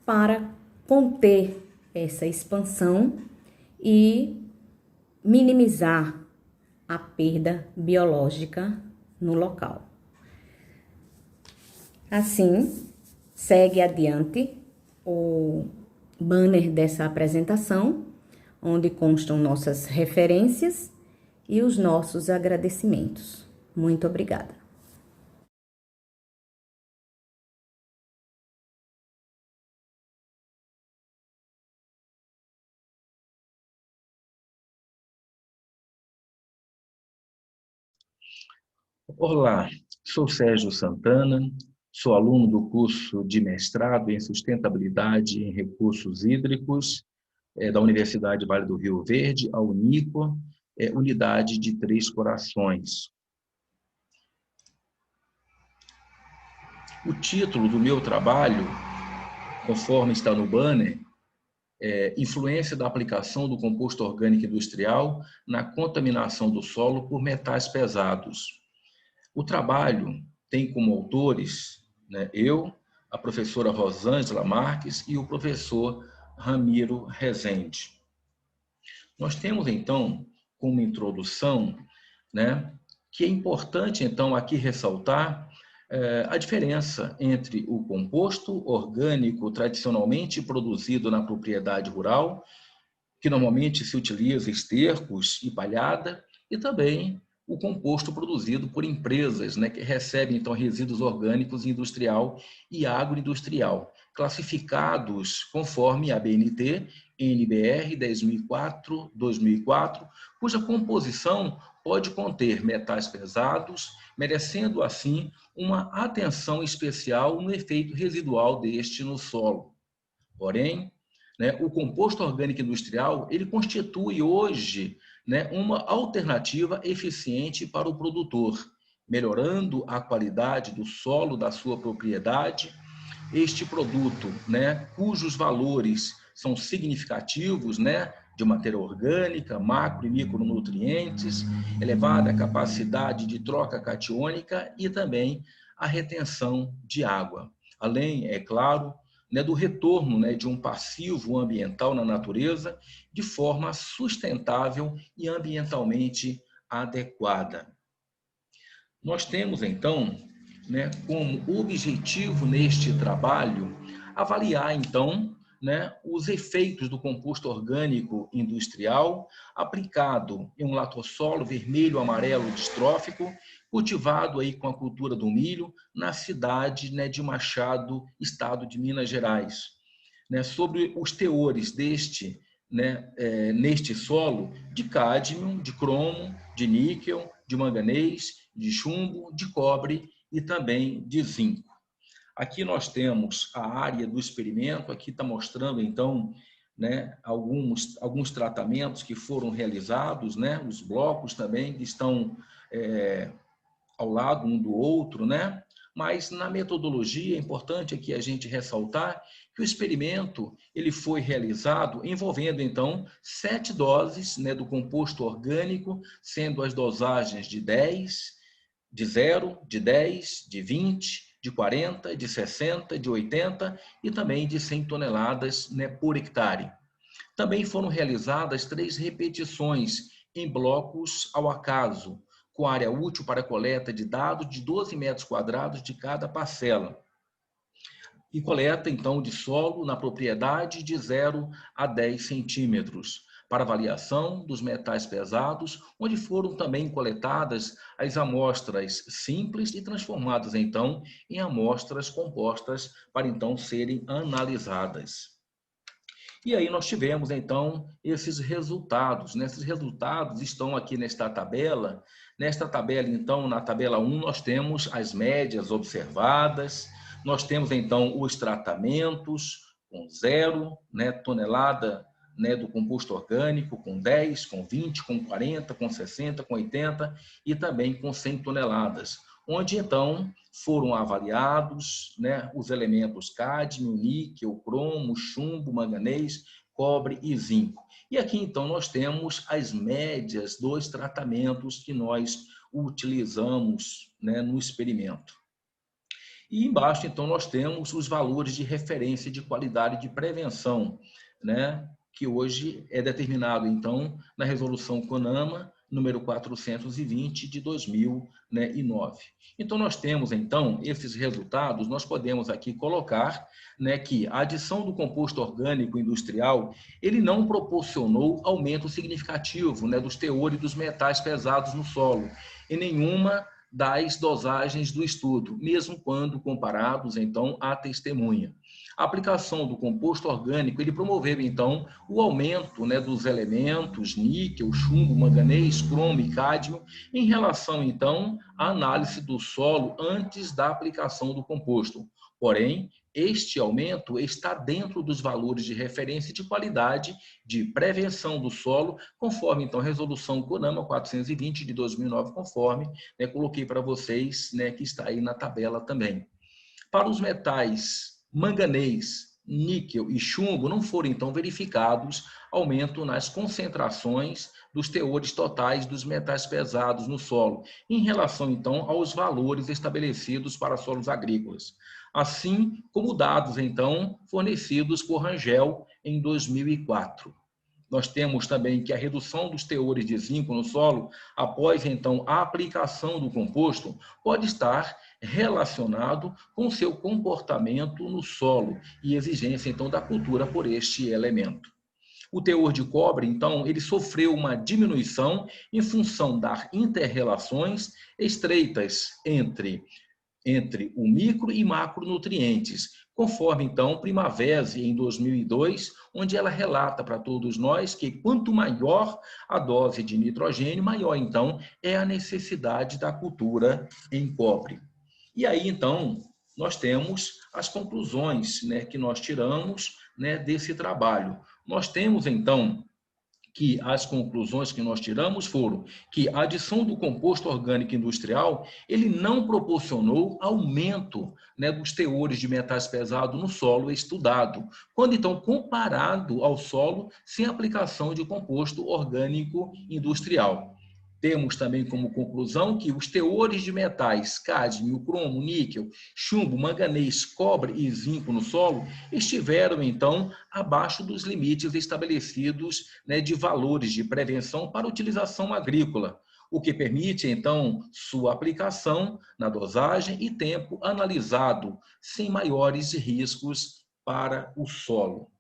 para conter essa expansão e minimizar a perda biológica no local. Assim, segue adiante o banner dessa apresentação, onde constam nossas referências e os nossos agradecimentos. Muito obrigada.
Olá, sou Sérgio Santana, sou aluno do curso de mestrado em sustentabilidade em recursos hídricos da Universidade Vale do Rio Verde, a UNICO, unidade de Três Corações. O título do meu trabalho, conforme está no banner, influência da aplicação do composto orgânico industrial na contaminação do solo por metais pesados. O trabalho tem como autores, né, eu, a professora Rosângela Marques e o professor Ramiro Rezende. Nós temos, então, como introdução, né, que é importante, então, aqui ressaltar a diferença entre o composto orgânico tradicionalmente produzido na propriedade rural, que normalmente se utiliza estercos e palhada, e também o composto produzido por empresas, né, que recebem, então, resíduos orgânicos industrial e agroindustrial, classificados conforme a BNT, NBR 10.004/2004, cuja composição pode conter metais pesados, merecendo, assim, uma atenção especial no efeito residual deste no solo. Porém, né, o composto orgânico industrial, ele constitui hoje, né, uma alternativa eficiente para o produtor, melhorando a qualidade do solo da sua propriedade. Este produto, né, cujos valores são significativos, né, de matéria orgânica, macro e micronutrientes, elevada capacidade de troca catiônica e também a retenção de água. Além, é claro, né, do retorno, né, de um passivo ambiental na natureza de forma sustentável e ambientalmente adequada. Nós temos, então, né, como objetivo neste trabalho, avaliar, então, né, os efeitos do composto orgânico industrial aplicado em um latossolo vermelho amarelo distrófico, cultivado aí com a cultura do milho na cidade, né, de Machado, estado de Minas Gerais, né, sobre os teores deste, né, neste solo de cádmio, de cromo, de níquel, de manganês, de chumbo, de cobre e também de zinco. Aqui nós temos a área do experimento, aqui está mostrando, então, né, alguns tratamentos que foram realizados, né, os blocos também que estão ao lado um do outro, né? Mas na metodologia é importante aqui a gente ressaltar que o experimento ele foi realizado envolvendo, então, 7 doses, né, do composto orgânico, sendo as dosagens de 10, de 0, de 10, de 20, de 40, de 60, de 80 e também de 100 toneladas, né, por hectare. Também foram realizadas 3 repetições em blocos ao acaso, com área útil para coleta de dados de 12 metros quadrados de cada parcela. E coleta, então, de solo na propriedade de 0 a 10 centímetros, para avaliação dos metais pesados, onde foram também coletadas as amostras simples e transformadas, então, em amostras compostas para, então, serem analisadas. E aí nós tivemos, então, esses resultados. Esses resultados estão aqui nesta tabela. Nesta tabela, então, na tabela 1, nós temos as médias observadas, nós temos, então, os tratamentos com 0, né, tonelada, né, do composto orgânico, com 10, com 20, com 40, com 60, com 80 e também com 100 toneladas, onde, então, foram avaliados, né, os elementos cádmio, níquel, cromo, chumbo, manganês, cobre e zinco. E aqui, então, nós temos as médias dos tratamentos que nós utilizamos, né, no experimento. E embaixo, então, nós temos os valores de referência de qualidade de prevenção, né, que hoje é determinado, então, na resolução CONAMA, número 420 de 2009. Então, nós temos, então, esses resultados, nós podemos aqui colocar, né, que a adição do composto orgânico industrial, ele não proporcionou aumento significativo, né, dos teores dos metais pesados no solo, em nenhuma das dosagens do estudo, mesmo quando comparados, então, à testemunha. A aplicação do composto orgânico, ele promoveu, então, o aumento, né, dos elementos níquel, chumbo, manganês, cromo e cádmio em relação, então, à análise do solo antes da aplicação do composto. Porém, este aumento está dentro dos valores de referência de qualidade de prevenção do solo, conforme, então, a resolução CONAMA 420 de 2009, conforme, né, coloquei para vocês, né, que está aí na tabela também. Para os metais manganês, níquel e chumbo, não foram então verificados aumento nas concentrações dos teores totais dos metais pesados no solo, em relação então aos valores estabelecidos para solos agrícolas, assim como dados então fornecidos por Rangel em 2004. Nós temos também que a redução dos teores de zinco no solo, após então a aplicação do composto, pode estar relacionado com seu comportamento no solo e exigência então da cultura por este elemento. O teor de cobre, então, ele sofreu uma diminuição em função das inter-relações estreitas entre o micro e macronutrientes, conforme então Primavesi em 2002, onde ela relata para todos nós que quanto maior a dose de nitrogênio, maior então é a necessidade da cultura em cobre. E aí então nós temos as conclusões, né, que nós tiramos, né, desse trabalho. Nós temos então que as conclusões que nós tiramos foram que a adição do composto orgânico industrial, ele não proporcionou aumento, né, dos teores de metais pesados no solo estudado, quando então comparado ao solo sem aplicação de composto orgânico industrial. Temos também como conclusão que os teores de metais cádmio, cromo, níquel, chumbo, manganês, cobre e zinco no solo estiveram, então, abaixo dos limites estabelecidos, né, de valores de prevenção para utilização agrícola, o que permite, então, sua aplicação na dosagem e tempo analisado, sem maiores riscos para o solo.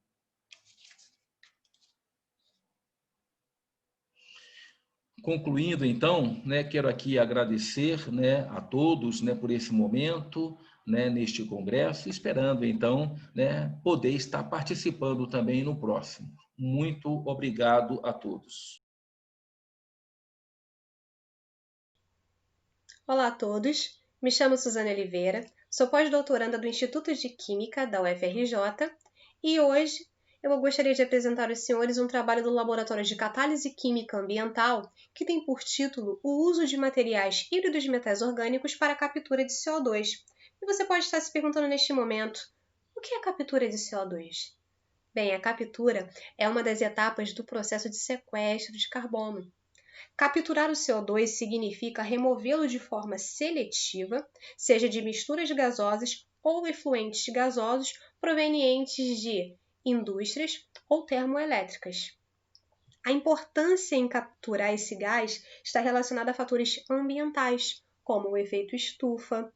Concluindo, então, né, quero aqui agradecer, né, a todos, né, por esse momento, né, neste congresso, esperando, então, né, poder estar participando também no próximo. Muito obrigado a todos.
Olá a todos, me chamo Suzane Oliveira, sou pós-doutoranda do Instituto de Química da UFRJ e hoje eu gostaria de apresentar aos senhores um trabalho do Laboratório de Catálise Química Ambiental que tem por título o uso de materiais híbridos de metais orgânicos para a captura de CO2. E você pode estar se perguntando neste momento, o que é a captura de CO2? Bem, a captura é uma das etapas do processo de sequestro de carbono. Capturar o CO2 significa removê-lo de forma seletiva, seja de misturas gasosas ou efluentes gasosos provenientes de indústrias ou termoelétricas. A importância em capturar esse gás está relacionada a fatores ambientais, como o efeito estufa,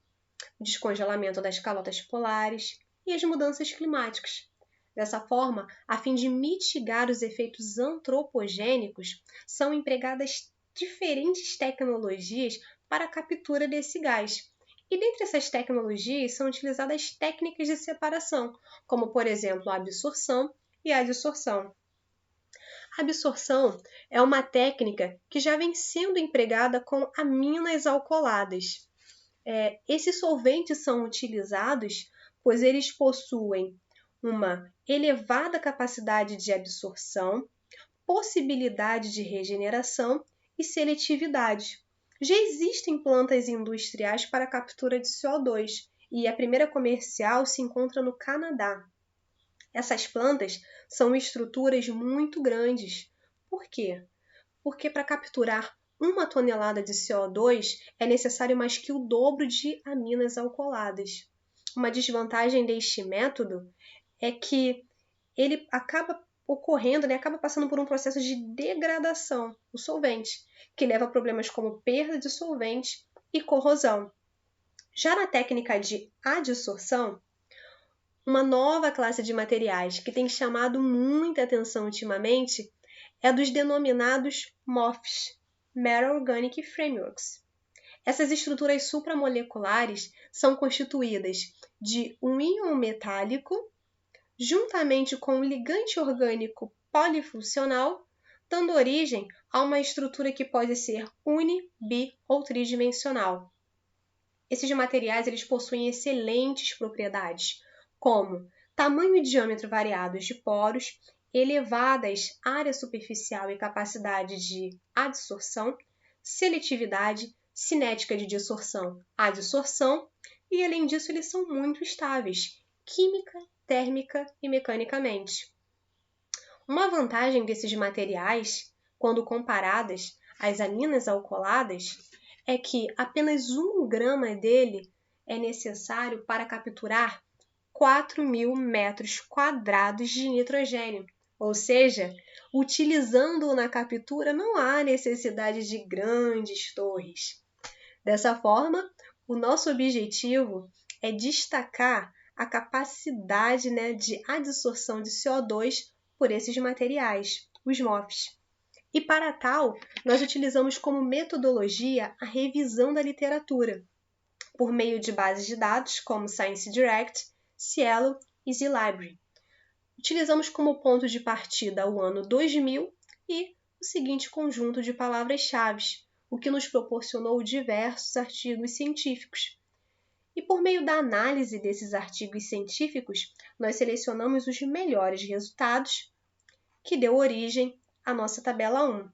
o descongelamento das calotas polares e as mudanças climáticas. Dessa forma, a fim de mitigar os efeitos antropogênicos, são empregadas diferentes tecnologias para a captura desse gás. E dentre essas tecnologias são utilizadas técnicas de separação, como por exemplo a absorção e a adsorção. A absorção é uma técnica que já vem sendo empregada com aminas alcooladas. Esses solventes são utilizados pois eles possuem uma elevada capacidade de absorção, possibilidade de regeneração e seletividade. Já existem plantas industriais para a captura de CO2 e a primeira comercial se encontra no Canadá. Essas plantas são estruturas muito grandes. Por quê? Porque para capturar 1 tonelada de CO2 é necessário mais que o dobro de aminas alcooladas. Uma desvantagem deste método é que ele acaba ocorrendo, acaba passando por um processo de degradação do solvente, que leva a problemas como perda de solvente e corrosão. Já na técnica de adsorção, uma nova classe de materiais que tem chamado muita atenção ultimamente é a dos denominados MOFs, Metal Organic Frameworks. Essas estruturas supramoleculares são constituídas de um íon metálico juntamente com um ligante orgânico polifuncional, dando origem a uma estrutura que pode ser uni-, bi- ou tridimensional. Esses materiais eles possuem excelentes propriedades, como tamanho e diâmetro variados de poros, elevadas área superficial e capacidade de adsorção, seletividade, cinética de dissorção, adsorção, e além disso eles são muito estáveis, química térmica e mecanicamente. Uma vantagem desses materiais, quando comparadas às aminas alcooladas, é que apenas 1 grama dele é necessário para capturar 4.000 metros quadrados de nitrogênio. Ou seja, utilizando-o na captura não há necessidade de grandes torres. Dessa forma, o nosso objetivo é destacar a capacidade, de adsorção de CO2 por esses materiais, os MOFs. E para tal, nós utilizamos como metodologia a revisão da literatura, por meio de bases de dados como ScienceDirect, Cielo e ZLibrary. Utilizamos como ponto de partida o ano 2000 e o seguinte conjunto de palavras-chave, o que nos proporcionou diversos artigos científicos. E por meio da análise desses artigos científicos, nós selecionamos os melhores resultados, que deu origem à nossa tabela 1.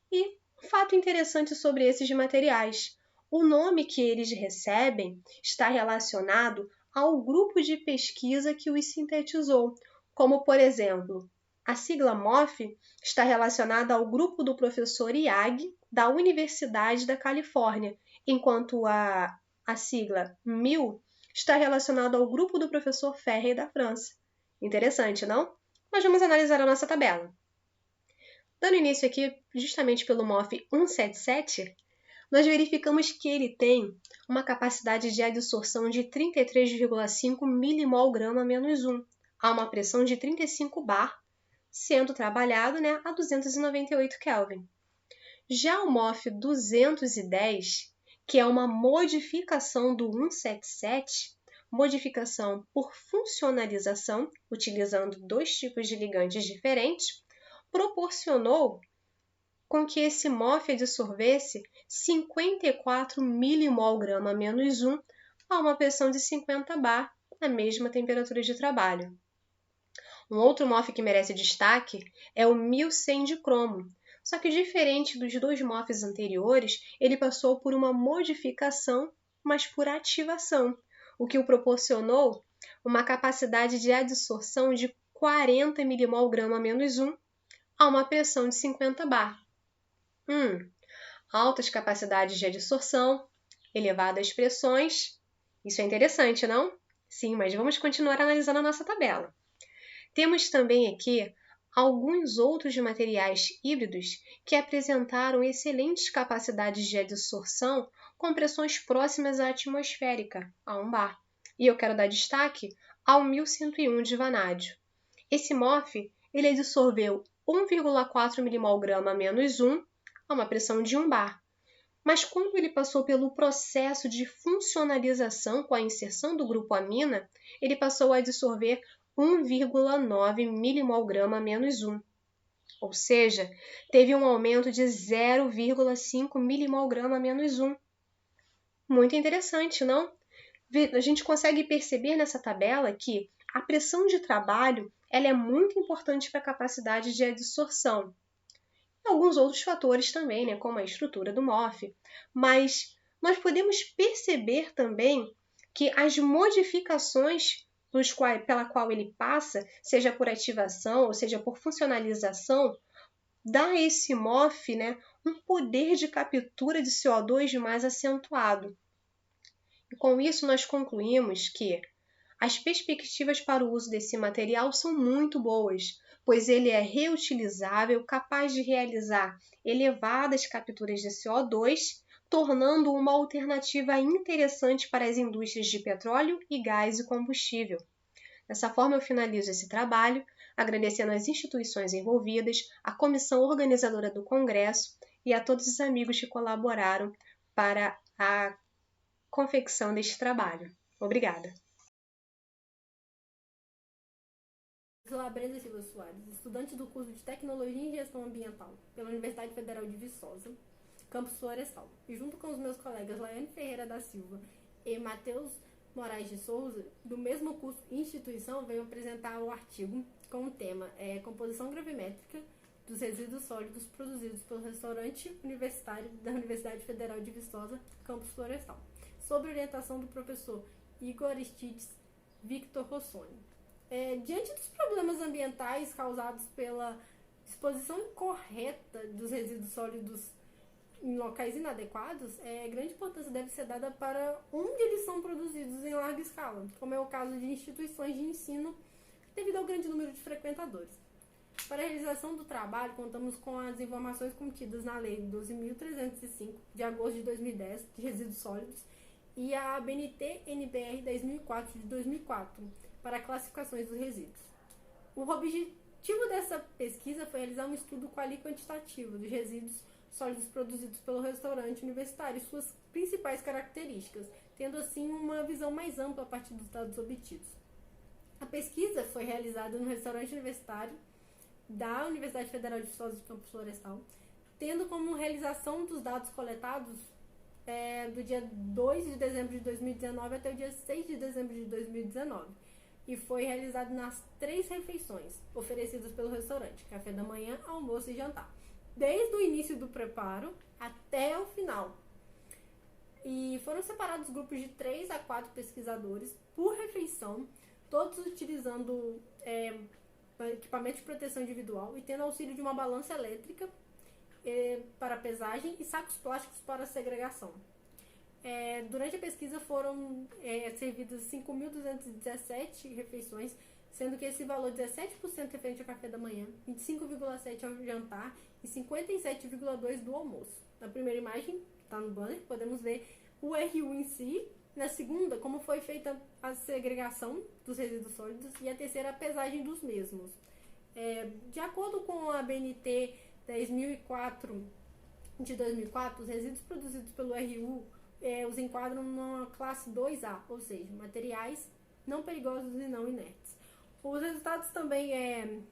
E um fato interessante sobre esses materiais: o nome que eles recebem está relacionado ao grupo de pesquisa que os sintetizou, como, por exemplo, a sigla MOF está relacionada ao grupo do professor Yagi, da Universidade da Califórnia, enquanto a sigla MIL está relacionada ao grupo do professor Ferrer, da França. Interessante, não? Mas vamos analisar a nossa tabela. Dando início aqui justamente pelo MOF 177, nós verificamos que ele tem uma capacidade de adsorção de 33,5 milimol/-1, a uma pressão de 35 bar, sendo trabalhado a 298 Kelvin. Já o MOF 210, que é uma modificação do 177, modificação por funcionalização, utilizando 2 tipos de ligantes diferentes, proporcionou com que esse MOF adsorvesse 54 milimol/-1 a uma pressão de 50 bar, na mesma temperatura de trabalho. Um outro MOF que merece destaque é o 1100 de cromo, só que diferente dos 2 MOFs anteriores, ele passou por uma modificação, mas por ativação, o que o proporcionou uma capacidade de adsorção de 40 milimol/-1 a uma pressão de 50 bar. Altas capacidades de adsorção, elevadas pressões. Isso é interessante, não? Sim, mas vamos continuar analisando a nossa tabela. Temos também aqui alguns outros materiais híbridos que apresentaram excelentes capacidades de adsorção com pressões próximas à atmosférica, a 1 bar. E eu quero dar destaque ao 1101 de vanádio. Esse MOF ele adsorveu 1,4 milimol/-1 a uma pressão de 1 bar. Mas quando ele passou pelo processo de funcionalização com a inserção do grupo amina, ele passou a adsorver 1,9 milimol/-1, ou seja, teve um aumento de 0,5 milimol/-1. Muito interessante, não? A gente consegue perceber nessa tabela que a pressão de trabalho ela é muito importante para a capacidade de adsorção. E alguns outros fatores também, como a estrutura do MOF, mas nós podemos perceber também que as modificações pela qual ele passa, seja por ativação ou seja por funcionalização, dá a esse MOF um poder de captura de CO2 mais acentuado. E com isso nós concluímos que as perspectivas para o uso desse material são muito boas, pois ele é reutilizável, capaz de realizar elevadas capturas de CO2, tornando uma alternativa interessante para as indústrias de petróleo e gás e combustível. Dessa forma, eu finalizo esse trabalho, agradecendo às instituições envolvidas, à comissão organizadora do Congresso e a todos os amigos que colaboraram para a confecção deste trabalho. Obrigada.
Sou a Brenda Silva Soares, estudante do curso de Tecnologia em Gestão Ambiental pela Universidade Federal de Viçosa, campus Florestal. E junto com os meus colegas Laiane Ferreira da Silva e Matheus Moraes de Souza, do mesmo curso e instituição, venho apresentar o artigo com o tema Composição gravimétrica dos resíduos sólidos produzidos pelo restaurante universitário da Universidade Federal de Viçosa, campus Florestal, sob orientação do professor Igor Aristides Victor Rossoni.
Diante dos problemas ambientais causados pela disposição incorreta dos resíduos sólidos em locais inadequados, grande importância deve ser dada para onde eles são produzidos em larga escala, como é o caso de instituições de ensino, devido ao grande número de frequentadores. Para a realização do trabalho, contamos com as informações contidas na Lei 12.305, de agosto de 2010, de resíduos sólidos, e a ABNT-NBR 10.004, de 2004, para classificações dos resíduos. O objetivo dessa pesquisa foi realizar um estudo quali-quantitativo dos resíduos sólidos produzidos pelo restaurante universitário e suas principais características, tendo assim uma visão mais ampla a partir dos dados obtidos. A pesquisa foi realizada no restaurante universitário da Universidade Federal de Viçosa de Campos Florestal, tendo como realização dos dados coletados do dia 2 de dezembro de 2019 até o dia 6 de dezembro de 2019, e foi realizado nas 3 refeições oferecidas pelo restaurante: café da manhã, almoço e jantar, desde o início do preparo até o final. E foram separados grupos de 3 a 4 pesquisadores por refeição, todos utilizando equipamento de proteção individual e tendo auxílio de uma balança elétrica para pesagem e sacos plásticos para segregação. Durante a pesquisa foram servidas 5.217 refeições, sendo que esse valor 17% referente ao café da manhã, 25,7% ao jantar e 57,2% do almoço. Na primeira imagem, está no banner, podemos ver o RU em si. Na segunda, como foi feita a segregação dos resíduos sólidos, e a terceira, a pesagem dos mesmos. De acordo com a BNT 10.004 de 2004, os resíduos produzidos pelo RU os enquadram numa classe 2A, ou seja, materiais não perigosos e não inertes. Os resultados também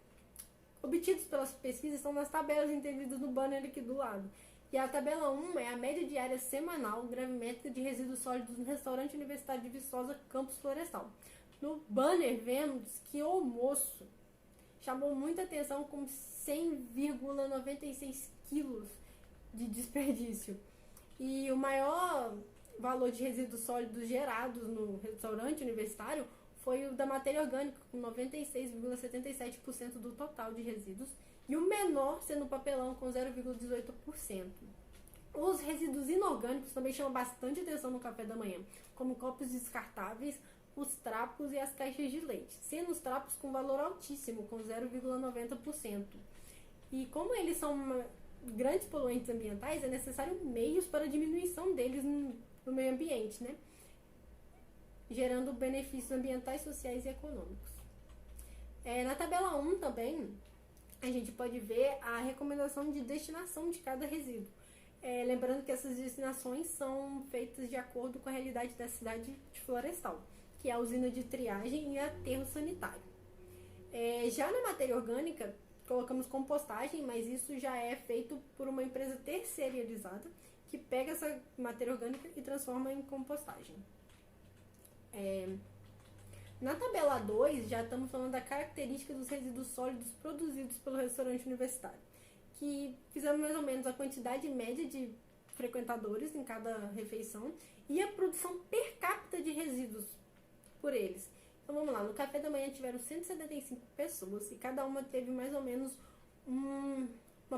obtidos pelas pesquisas estão nas tabelas entendidas no banner aqui do lado. E a tabela 1 é a média diária semanal gravimétrica de resíduos sólidos no restaurante Universitário de Viçosa, Campus Florestal. No banner vemos que o almoço chamou muita atenção, com 100,96 quilos de desperdício. E o maior valor de resíduos sólidos gerados no restaurante universitário foi o da matéria orgânica, com 96,77% do total de resíduos, e o menor sendo o papelão, com 0,18%. Os resíduos inorgânicos também chamam bastante atenção no café da manhã, como copos descartáveis, os trapos e as caixas de leite, sendo os trapos com valor altíssimo, com 0,90%. E como eles são grandes poluentes ambientais, é necessário meios para a diminuição deles no meio ambiente, né? Gerando benefícios ambientais, sociais e econômicos. Na tabela 1 também, a gente pode ver a recomendação de destinação de cada resíduo. Lembrando que essas destinações são feitas de acordo com a realidade da cidade de Florestal, que é a usina de triagem e aterro sanitário. Já na matéria orgânica, colocamos compostagem, mas isso já é feito por uma empresa terceirizada que pega essa matéria orgânica e transforma em compostagem. Na tabela 2, já estamos falando da característica dos resíduos sólidos produzidos pelo restaurante universitário, que fizemos mais ou menos a quantidade média de frequentadores em cada refeição e a produção per capita de resíduos por eles. Então vamos lá, no café da manhã tiveram 175 pessoas e cada uma teve mais ou menos uma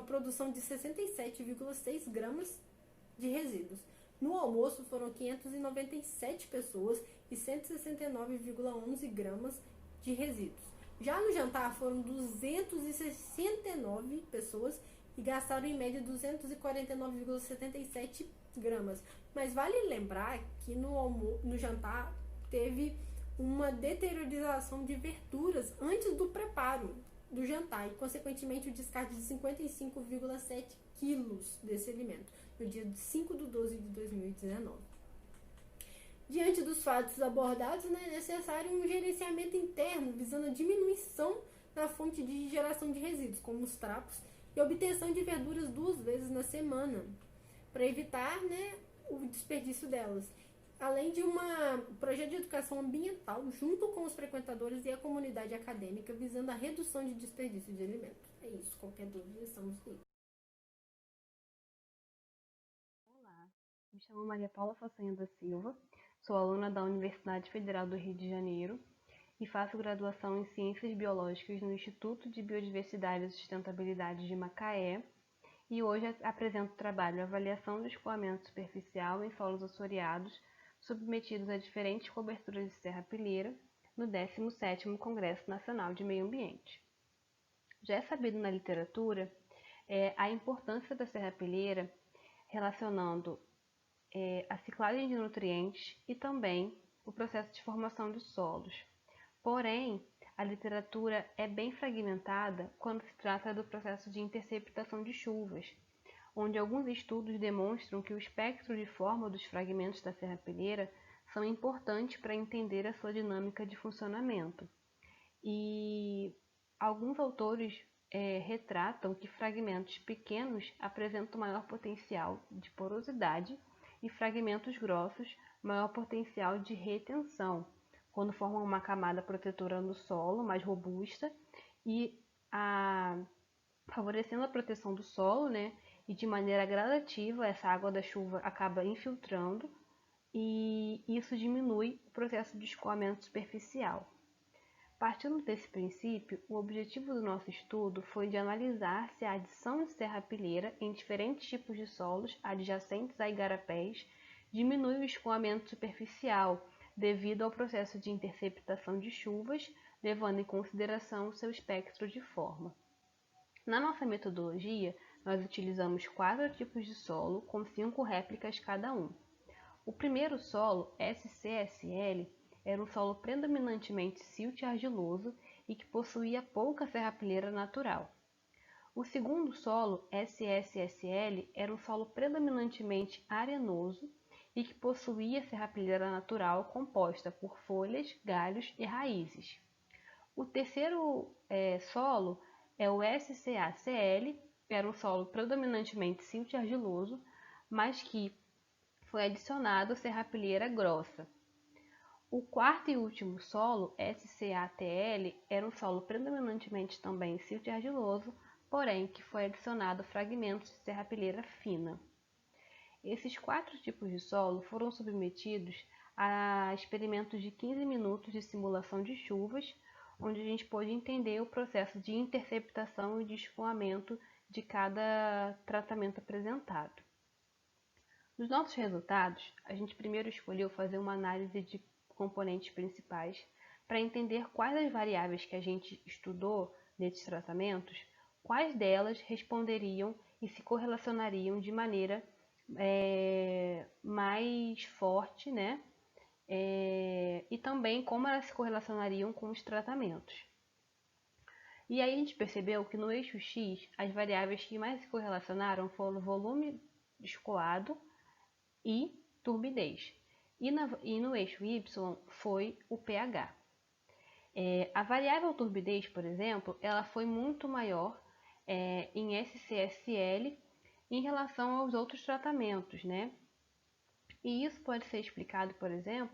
produção de 67,6 gramas de resíduos. No almoço foram 597 pessoas e 169,11 gramas de resíduos. Já no jantar foram 269 pessoas e gastaram em média 249,77 gramas. Mas vale lembrar que no jantar teve uma deteriorização de verduras antes do preparo do jantar e, consequentemente, o descarte de 55,7 quilos desse alimento, no dia 5/12 de 2019. Diante dos fatos abordados, é necessário um gerenciamento interno visando a diminuição da fonte de geração de resíduos, como os trapos, e a obtenção de verduras 2 vezes na semana, para evitar o desperdício delas. Além de um projeto de educação ambiental junto com os frequentadores e a comunidade acadêmica, visando a redução de desperdício de alimentos. É isso, qualquer dúvida, estamos livres.
Olá, me chamo Maria Paula Façanha da Silva, sou aluna da Universidade Federal do Rio de Janeiro e faço graduação em Ciências Biológicas no Instituto de Biodiversidade e Sustentabilidade de Macaé e hoje apresento o trabalho Avaliação do Escoamento Superficial em Solos Assoreados submetidos a diferentes coberturas de serrapilheira no 17º Congresso Nacional de Meio Ambiente. Já é sabido na literatura a importância da serrapilheira relacionando a ciclagem de nutrientes e também o processo de formação dos solos. Porém, a literatura é bem fragmentada quando se trata do processo de interceptação de chuvas, onde alguns estudos demonstram que o espectro de forma dos fragmentos da serrapilheira são importantes para entender a sua dinâmica de funcionamento. E alguns autores retratam que fragmentos pequenos apresentam maior potencial de porosidade e fragmentos grossos maior potencial de retenção, quando formam uma camada protetora no solo mais robusta e favorecendo a proteção do solo, né? E de maneira gradativa essa água da chuva acaba infiltrando e isso diminui o processo de escoamento superficial. Partindo desse princípio, o objetivo do nosso estudo foi de analisar se a adição de serrapilheira em diferentes tipos de solos adjacentes a igarapés diminui o escoamento superficial devido ao processo de interceptação de chuvas, levando em consideração o seu espectro de forma. Na nossa metodologia, nós utilizamos 4 tipos de solo com 5 réplicas cada um. O primeiro solo, SCSL, era um solo predominantemente silt argiloso e que possuía pouca serrapilheira natural. O segundo solo, SSSL, era um solo predominantemente arenoso e que possuía serrapilheira natural composta por folhas, galhos e raízes. O terceiro solo é o SCACL, era um solo predominantemente silt argiloso, mas que foi adicionado serrapilheira grossa. O quarto e último solo, SCATL, era um solo predominantemente também silt argiloso, porém que foi adicionado fragmentos de serrapilheira fina. Esses 4 tipos de solo foram submetidos a experimentos de 15 minutos de simulação de chuvas, onde a gente pôde entender o processo de interceptação e de escoamento de cada tratamento apresentado. Nos nossos resultados, a gente primeiro escolheu fazer uma análise de componentes principais para entender quais as variáveis que a gente estudou nesses tratamentos, quais delas responderiam e se correlacionariam de maneira mais forte, né? E também como elas se correlacionariam com os tratamentos. E aí a gente percebeu que no eixo X, as variáveis que mais se correlacionaram foram o volume escoado e turbidez. E no eixo Y foi o pH. A variável turbidez, por exemplo, ela foi muito maior em SCSL em relação aos outros tratamentos, né? E isso pode ser explicado, por exemplo,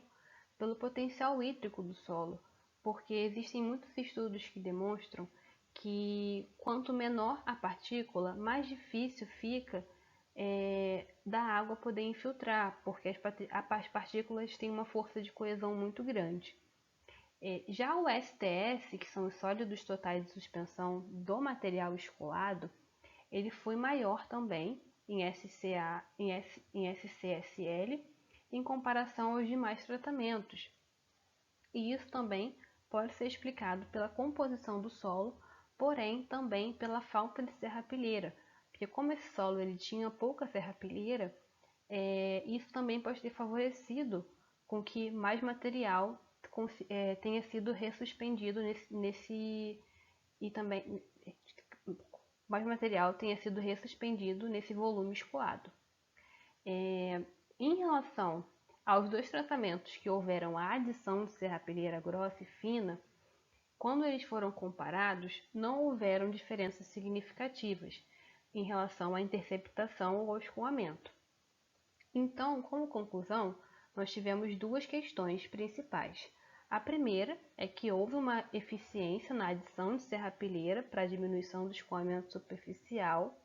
pelo potencial hídrico do solo, porque existem muitos estudos que demonstram que quanto menor a partícula, mais difícil fica da água poder infiltrar, porque as partículas têm uma força de coesão muito grande. Já o STS, que são os sólidos totais de suspensão do material escoado, ele foi maior também em SCSL em comparação aos demais tratamentos. E isso também pode ser explicado pela composição do solo, porém também pela falta de serrapilheira, porque como esse solo ele tinha pouca serrapilheira, isso também pode ter favorecido com que mais material tenha sido ressuspendido nesse volume escoado. Em relação aos 2 tratamentos que houveram a adição de serrapilheira grossa e fina, quando eles foram comparados, não houveram diferenças significativas em relação à interceptação ou ao escoamento. Então, como conclusão, nós tivemos 2 questões principais. A primeira é que houve uma eficiência na adição de serrapilheira para a diminuição do escoamento superficial,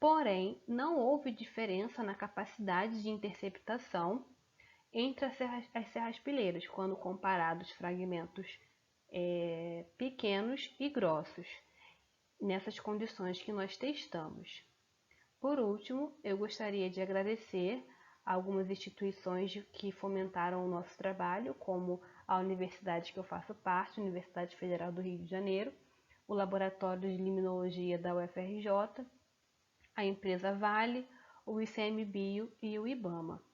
porém, não houve diferença na capacidade de interceptação entre as serraspilheiras, quando comparados fragmentos pequenos e grossos, nessas condições que nós testamos. Por último, eu gostaria de agradecer a algumas instituições que fomentaram o nosso trabalho, como a universidade que eu faço parte, a Universidade Federal do Rio de Janeiro, o Laboratório de Limnologia da UFRJ, a empresa Vale, o ICMBio e o IBAMA.